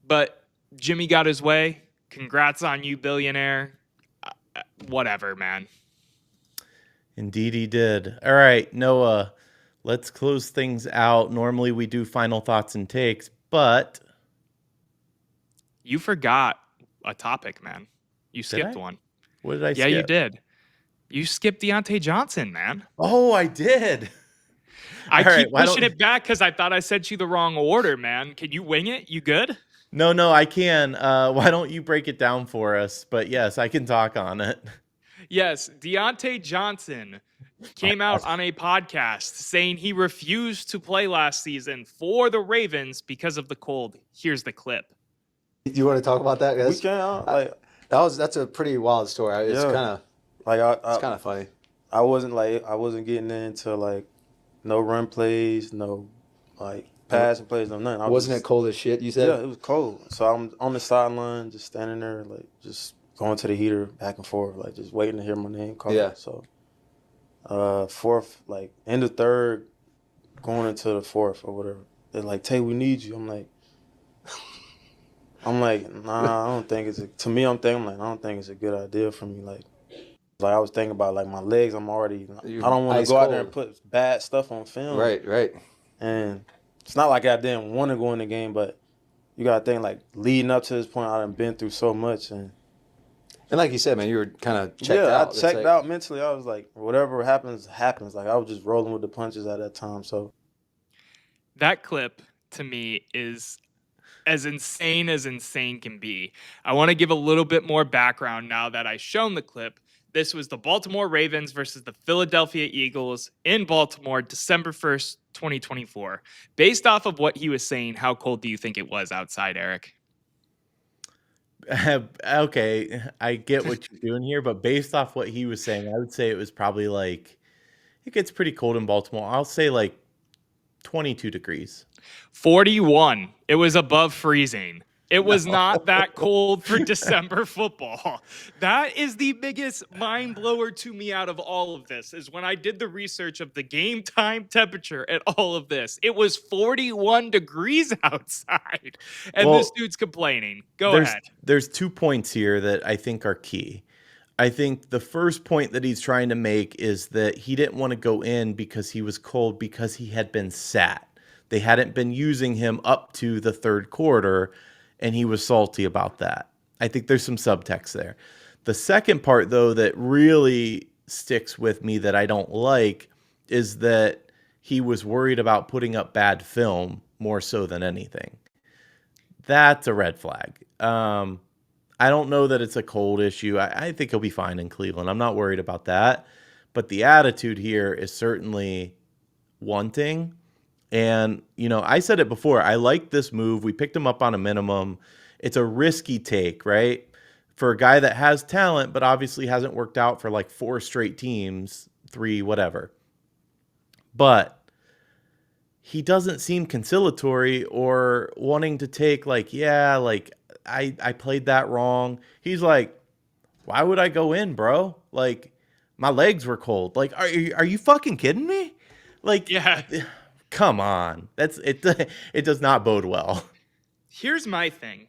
S3: But Jimmy got his way. Congrats on you, billionaire. Whatever, man.
S2: Indeed, he did. All right, Noah, let's close things out. Normally, we do final thoughts and takes, but
S3: You forgot a topic, man. You
S2: did
S3: skipped
S2: I?
S3: one.
S2: What did I
S3: Yeah,
S2: skip?
S3: you did. You skipped Diontae Johnson, man.
S2: Oh, I did.
S3: I
S2: All right,
S3: keep
S2: why
S3: pushing
S2: don't-
S3: it back because I thought I sent you the wrong order, man. Can you wing it? You good?
S2: No, I can. Why don't you break it down for us? But yes, I can talk on it.
S3: Yes, Diontae Johnson came out on a podcast saying he refused to play last season for the Ravens because of the cold. Here's the clip.
S6: Do you want to talk about that?
S7: We can
S6: That's a pretty wild story. It's
S7: Yeah.
S6: kind of
S7: like
S6: it's kind of funny.
S7: I wasn't getting into like no run plays, no like passing plays, no nothing.
S6: Wasn't it cold as shit? You said.
S7: Yeah, it was cold. So I'm on the sideline, just standing there, like just going to the heater back and forth, like just waiting to hear my name called.
S6: Yeah.
S7: So fourth, like end of third, going into the fourth or whatever. They're like, "Tay, we need you." I'm like, nah, I don't think it's to me. I don't think it's a good idea for me. Like I was thinking about like my legs. I don't want
S6: ice
S7: to go out there and
S6: cold.
S7: put bad stuff on film.
S6: Right.
S7: And it's not like I didn't want to go in the game, but you gotta think like leading up to this point, I done been through so much, and
S6: like you said, man, you were kind of checked
S7: yeah,
S6: out.
S7: I checked out mentally. I was like, whatever happens, happens. Like I was just rolling with the punches at that time. So
S3: That clip to me is as insane can be. I want to give a little bit more background now that I've shown the clip. This was the Baltimore Ravens versus the Philadelphia Eagles in Baltimore, December 1st, 2024. Based off of what he was saying, how cold do you think it was outside, Eric?
S2: Okay, I get what you're doing here, but based off what he was saying, I would say it was probably like it gets pretty cold in Baltimore. I'll say like 22 degrees.
S3: 41. It was above freezing. It was not that cold for December football. That is the biggest mind blower to me out of all of this, is when I did the research of the game time temperature at all of this. It was 41 degrees outside, and this dude's complaining. Go ahead.
S2: There's 2 points here that I think are key. I think the first point that he's trying to make is that he didn't want to go in because he was cold because he had been sat. They hadn't been using him up to the third quarter, and he was salty about that. I think there's some subtext there. The second part, though, that really sticks with me that I don't like is that he was worried about putting up bad film more so than anything. That's a red flag. I don't know that it's a cold issue. I think he'll be fine in Cleveland. I'm not worried about that. But the attitude here is certainly wanting. And, I said it before. I like this move. We picked him up on a minimum. It's a risky take, right? For a guy that has talent, but obviously hasn't worked out for like 4 straight teams, 3, whatever. But he doesn't seem conciliatory or wanting to take I played that wrong. He's like, why would I go in, bro? Like, my legs were cold. Like, are you fucking kidding me? Like,
S3: Yeah.
S2: come on. That's it. It does not bode well.
S3: Here's my thing.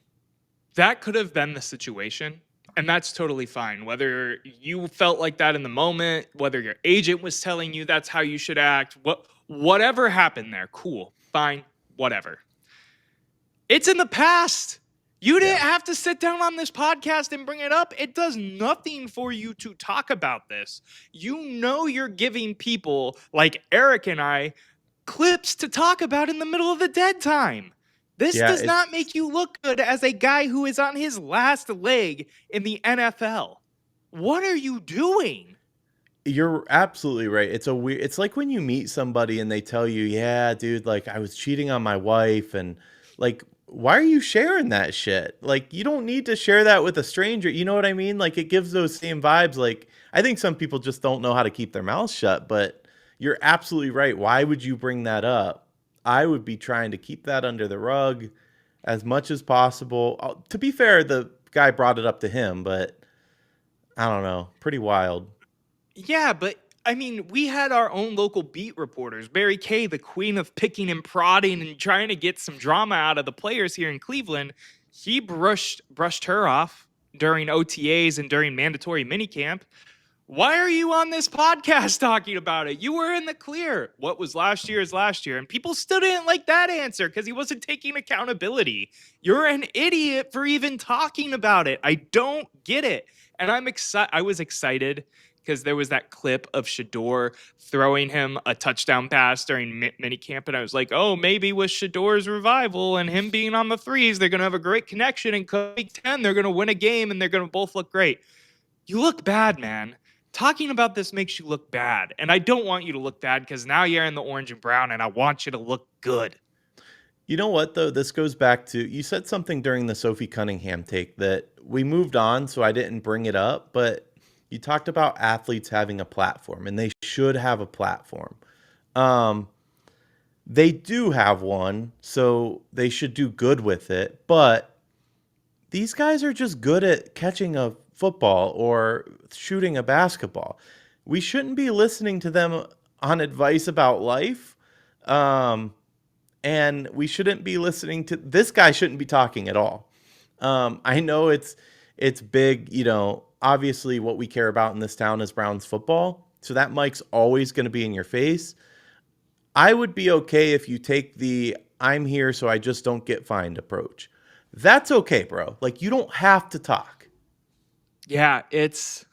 S3: That could have been the situation, and that's totally fine. Whether you felt like that in the moment, whether your agent was telling you that's how you should act, whatever happened there, cool, fine, whatever. It's in the past. You didn't have to sit down on this podcast and bring it up. It does nothing for you to talk about this. You know you're giving people like Eric and I clips to talk about in the middle of the dead time. This
S2: Yeah,
S3: does not make you look good as a guy who is on his last leg in the NFL. What are you doing?
S2: You're absolutely right. It's like when you meet somebody and they tell you, "Yeah, dude, like I was cheating on my wife," and like, why are you sharing that shit? Like, you don't need to share that with a stranger. You know what I mean? Like, it gives those same vibes. Like, I think some people just don't know how to keep their mouths shut, but you're absolutely right. Why would you bring that up? I would be trying to keep that under the rug as much as possible. To be fair, the guy brought it up to him, but I don't know. Pretty wild.
S3: Yeah, but I mean, we had our own local beat reporters. Mary Kay, the queen of picking and prodding and trying to get some drama out of the players here in Cleveland. He brushed her off during OTAs and during mandatory minicamp. Why are you on this podcast talking about it? You were in the clear. What was last year is last year. And people still didn't like that answer because he wasn't taking accountability. You're an idiot for even talking about it. I don't get it. And I was excited because there was that clip of Shedeur throwing him a touchdown pass during minicamp. And I was like, oh, maybe with Shedeur's revival and him being on the threes, they're going to have a great connection. And week 10, they're going to win a game and they're going to both look great. You look bad, man. Talking about this makes you look bad. And I don't want you to look bad because now you're in the orange and brown and I want you to look good.
S2: You know what, though? This goes back to, you said something during the Sophie Cunningham take that we moved on, so I didn't bring it up, but you talked about athletes having a platform, and they should have a platform. They do have one, so they should do good with it, but these guys are just good at catching a football or shooting a basketball. We shouldn't be listening to them on advice about life. And we shouldn't be listening to this guy shouldn't be talking at all. I know it's big, obviously what we care about in this town is Browns football. So that mic's always going to be in your face. I would be okay if you take the I'm here so I just don't get fined approach. That's okay, bro. Like, you don't have to talk.
S3: Yeah, it's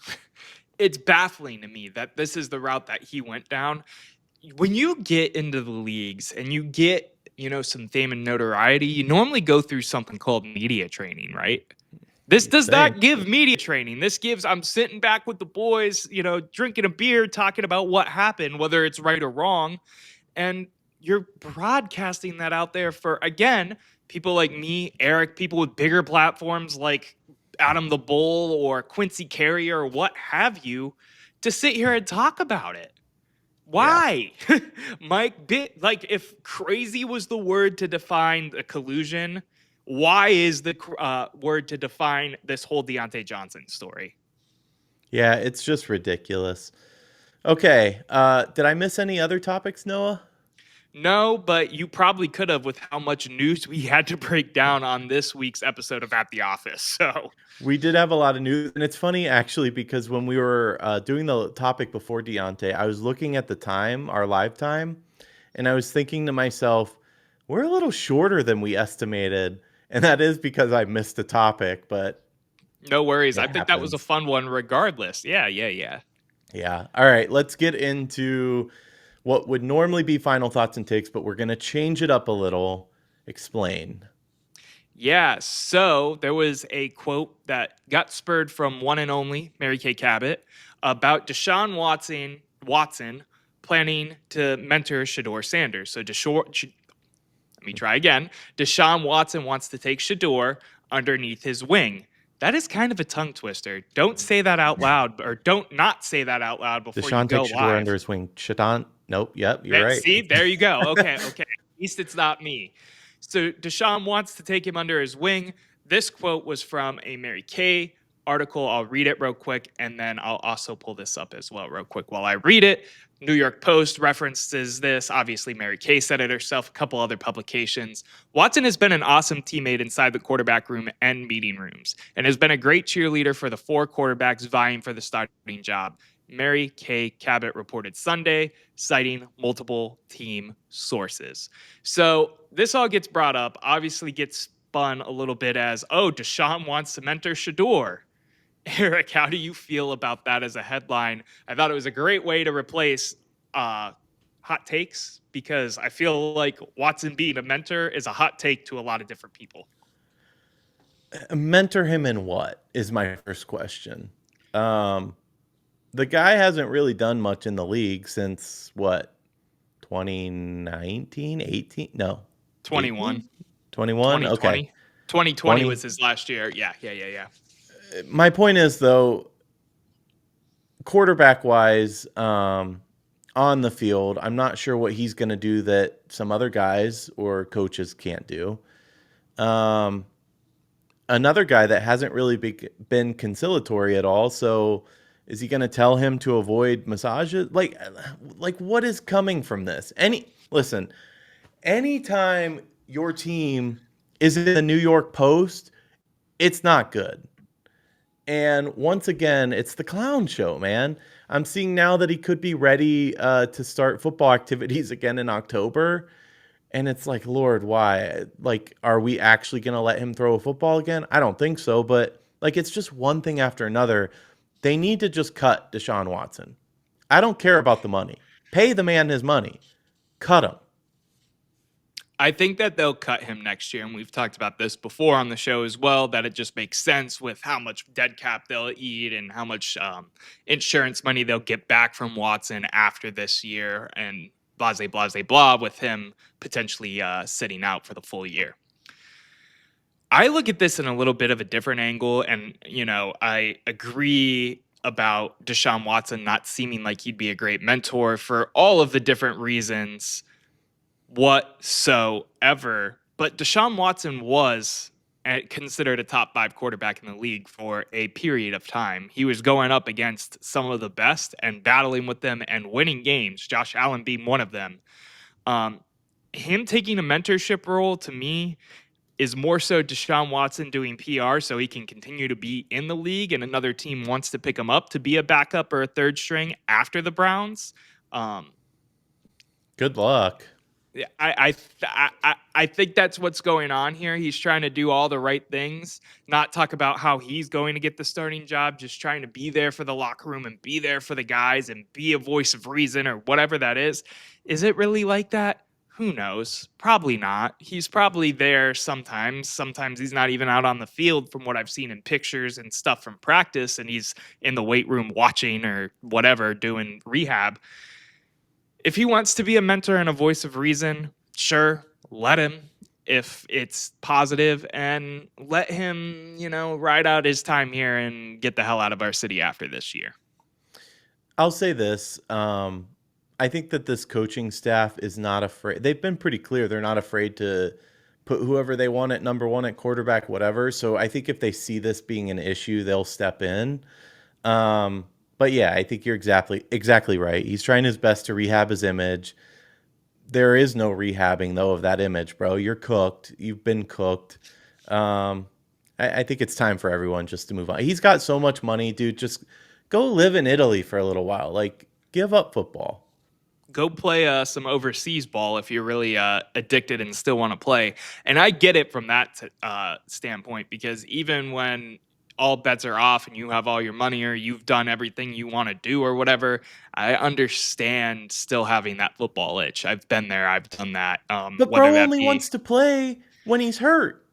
S3: baffling to me that this is the route that he went down. When you get into the leagues and you get, some fame and notoriety, you normally go through something called media training, right? This does not give media training. This gives, I'm sitting back with the boys, drinking a beer, talking about what happened, whether it's right or wrong. And you're broadcasting that out there for, again, people like me, Eric, people with bigger platforms like Adam the Bull or Quincy Carrier or what have you, to sit here and talk about it. Why? Yeah. Mike, if crazy was the word to define the collusion, why is the word to define this whole Diontae Johnson story?
S2: Yeah, it's just ridiculous. Okay, did I miss any other topics, Noah?
S3: No, but you probably could have with how much news we had to break down on this week's episode of At the Office. So
S2: we did have a lot of news, and it's funny actually because when we were doing the topic before Diontae, I was looking at the time, our live time, and I was thinking to myself, we're a little shorter than we estimated, and that is because I missed a topic. But
S3: no worries, I think that was a fun one, regardless. Yeah.
S2: Yeah. All right, let's get into what would normally be final thoughts and takes, but we're going to change it up a little. Explain.
S3: Yeah, so there was a quote that got spurred from one and only Mary Kay Cabot about Deshaun Watson planning to mentor Shedeur Sanders. So let me try again. Deshaun Watson wants to take Shedeur underneath his wing. That is kind of a tongue twister. Don't say that out loud, or don't not say that out loud before
S2: Deshaun
S3: you go
S2: takes Shedeur
S3: live.
S2: under his wing. Shadon. Nope. Yep. You're right.
S3: See, there you go. Okay. At least it's not me. So Deshaun wants to take him under his wing. This quote was from a Mary Kay article. I'll read it real quick, and then I'll also pull this up as well real quick while I read it. New York Post references this. Obviously, Mary Kay said it herself, a couple other publications. Watson has been an awesome teammate inside the quarterback room and meeting rooms, and has been a great cheerleader for the 4 quarterbacks vying for the starting job. Mary Kay Cabot reported Sunday, citing multiple team sources. So this all gets brought up, obviously gets spun a little bit as, oh, Deshaun wants to mentor Shedeur. Eric, how do you feel about that as a headline? I thought it was a great way to replace hot takes, because I feel like Watson being a mentor is a hot take to a lot of different people.
S2: Mentor him in what is my first question. The guy hasn't really done much in the league since what, 2019, 18? No,
S3: 21.
S2: 21?
S3: 2020.
S2: Okay.
S3: 2020 was his last year. Yeah.
S2: My point is, though, quarterback-wise, on the field, I'm not sure what he's going to do that some other guys or coaches can't do. Another guy that hasn't really been conciliatory at all, so is he going to tell him to avoid massages? Like what is coming from this? Listen, anytime your team is in the New York Post, it's not good. And once again, it's the clown show, man. I'm seeing now that he could be ready to start football activities again in October. And it's like, Lord, why? Like, are we actually going to let him throw a football again? I don't think so. But, like, it's just one thing after another. They need to just cut Deshaun Watson. I don't care about the money. Pay the man his money. Cut him.
S3: I think that they'll cut him next year, and we've talked about this before on the show as well, that it just makes sense with how much dead cap they'll eat and how much insurance money they'll get back from Watson after this year, and blah, with him potentially sitting out for the full year. I look at this in a little bit of a different angle, and, I agree about Deshaun Watson not seeming like he'd be a great mentor for all of the different reasons whatsoever. But Deshaun Watson was considered a top 5 quarterback in the league for a period of time. He was going up against some of the best and battling with them and winning games, Josh Allen being one of them. Him taking a mentorship role, to me, is more so Deshaun Watson doing PR so he can continue to be in the league and another team wants to pick him up to be a backup or a third string after the Browns.
S2: Good luck.
S3: I think that's what's going on here. He's trying to do all the right things, not talk about how he's going to get the starting job, just trying to be there for the locker room and be there for the guys and be a voice of reason or whatever that is. Is it really like that? Who knows? Probably not. He's probably there sometimes. Sometimes he's not even out on the field from what I've seen in pictures and stuff from practice, and he's in the weight room watching or whatever, doing rehab. If he wants to be a mentor and a voice of reason, sure, let him if it's positive, and let him, ride out his time here and get the hell out of our city after this year.
S2: I'll say this. I think that this coaching staff is not afraid. They've been pretty clear. They're not afraid to put whoever they want at number 1 at quarterback, whatever. So I think if they see this being an issue, they'll step in. But yeah, I think you're exactly right. He's trying his best to rehab his image. There is no rehabbing, though, of that image, bro. You're cooked. You've been cooked. I think it's time for everyone just to move on. He's got so much money, dude. Just go live in Italy for a little while. Like, give up football.
S3: Go play some overseas ball if you're really addicted and still want to play. And I get it from that standpoint, because even when all bets are off and you have all your money or you've done everything you want to do or whatever, I understand still having that football itch. I've been there. I've done that.
S2: But bro only wants to play when he's hurt.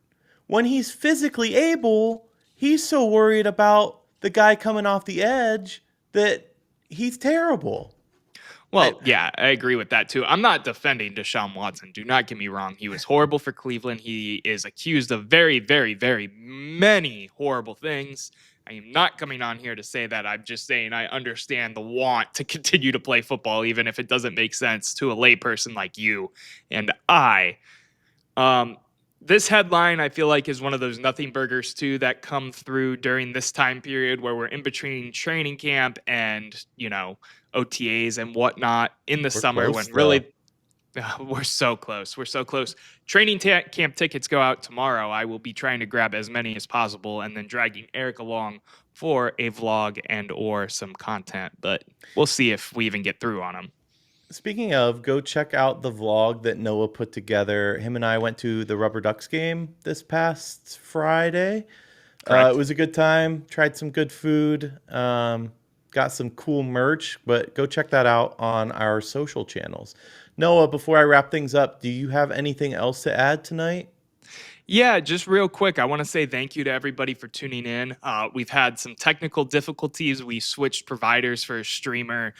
S2: When he's physically able, he's so worried about the guy coming off the edge that he's terrible.
S3: Well, yeah, I agree with that too. I'm not defending Deshaun Watson. Do not get me wrong. He was horrible for Cleveland. He is accused of very, very, very many horrible things. I am not coming on here to say that. I'm just saying I understand the want to continue to play football, even if it doesn't make sense to a layperson like you and I. This headline, I feel like, is one of those nothing burgers too that come through during this time period where we're in between training camp and, OTAs and whatnot in the summer
S2: close,
S3: when
S2: though.
S3: really we're so close. We're so close. Training camp tickets go out tomorrow. I will be trying to grab as many as possible and then dragging Eric along for a vlog and or some content, but we'll see if we even get through on them.
S2: Speaking of, go check out the vlog that Noah put together. Him and I went to the Rubber Ducks game this past Friday. It was a good time. Tried some good food. Got some cool merch, but go check that out on our social channels. Noah, before I wrap things up, do you have anything else to add tonight?
S3: Yeah, just real quick, I want to say thank you to everybody for tuning in. We've had some technical difficulties. We switched providers for a streamer.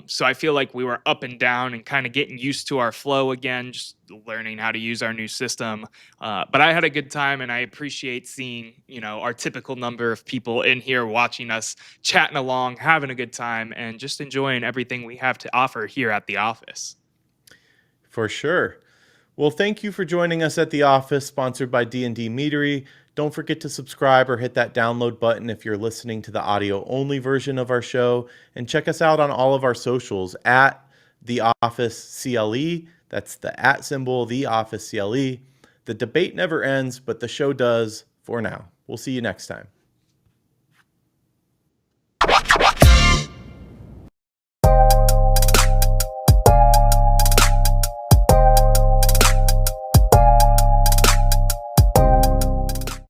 S3: So I feel like we were up and down and kind of getting used to our flow again, just learning how to use our new system. But I had a good time, and I appreciate seeing, our typical number of people in here watching us, chatting along, having a good time, and just enjoying everything we have to offer here at the office.
S2: For sure. Well, thank you for joining us at The Office, sponsored by D&D Meadery. Don't forget to subscribe or hit that download button if you're listening to the audio-only version of our show. And check us out on all of our socials at The Office CLE. That's the @ symbol, The Office CLE. The debate never ends, but the show does for now. We'll see you next time.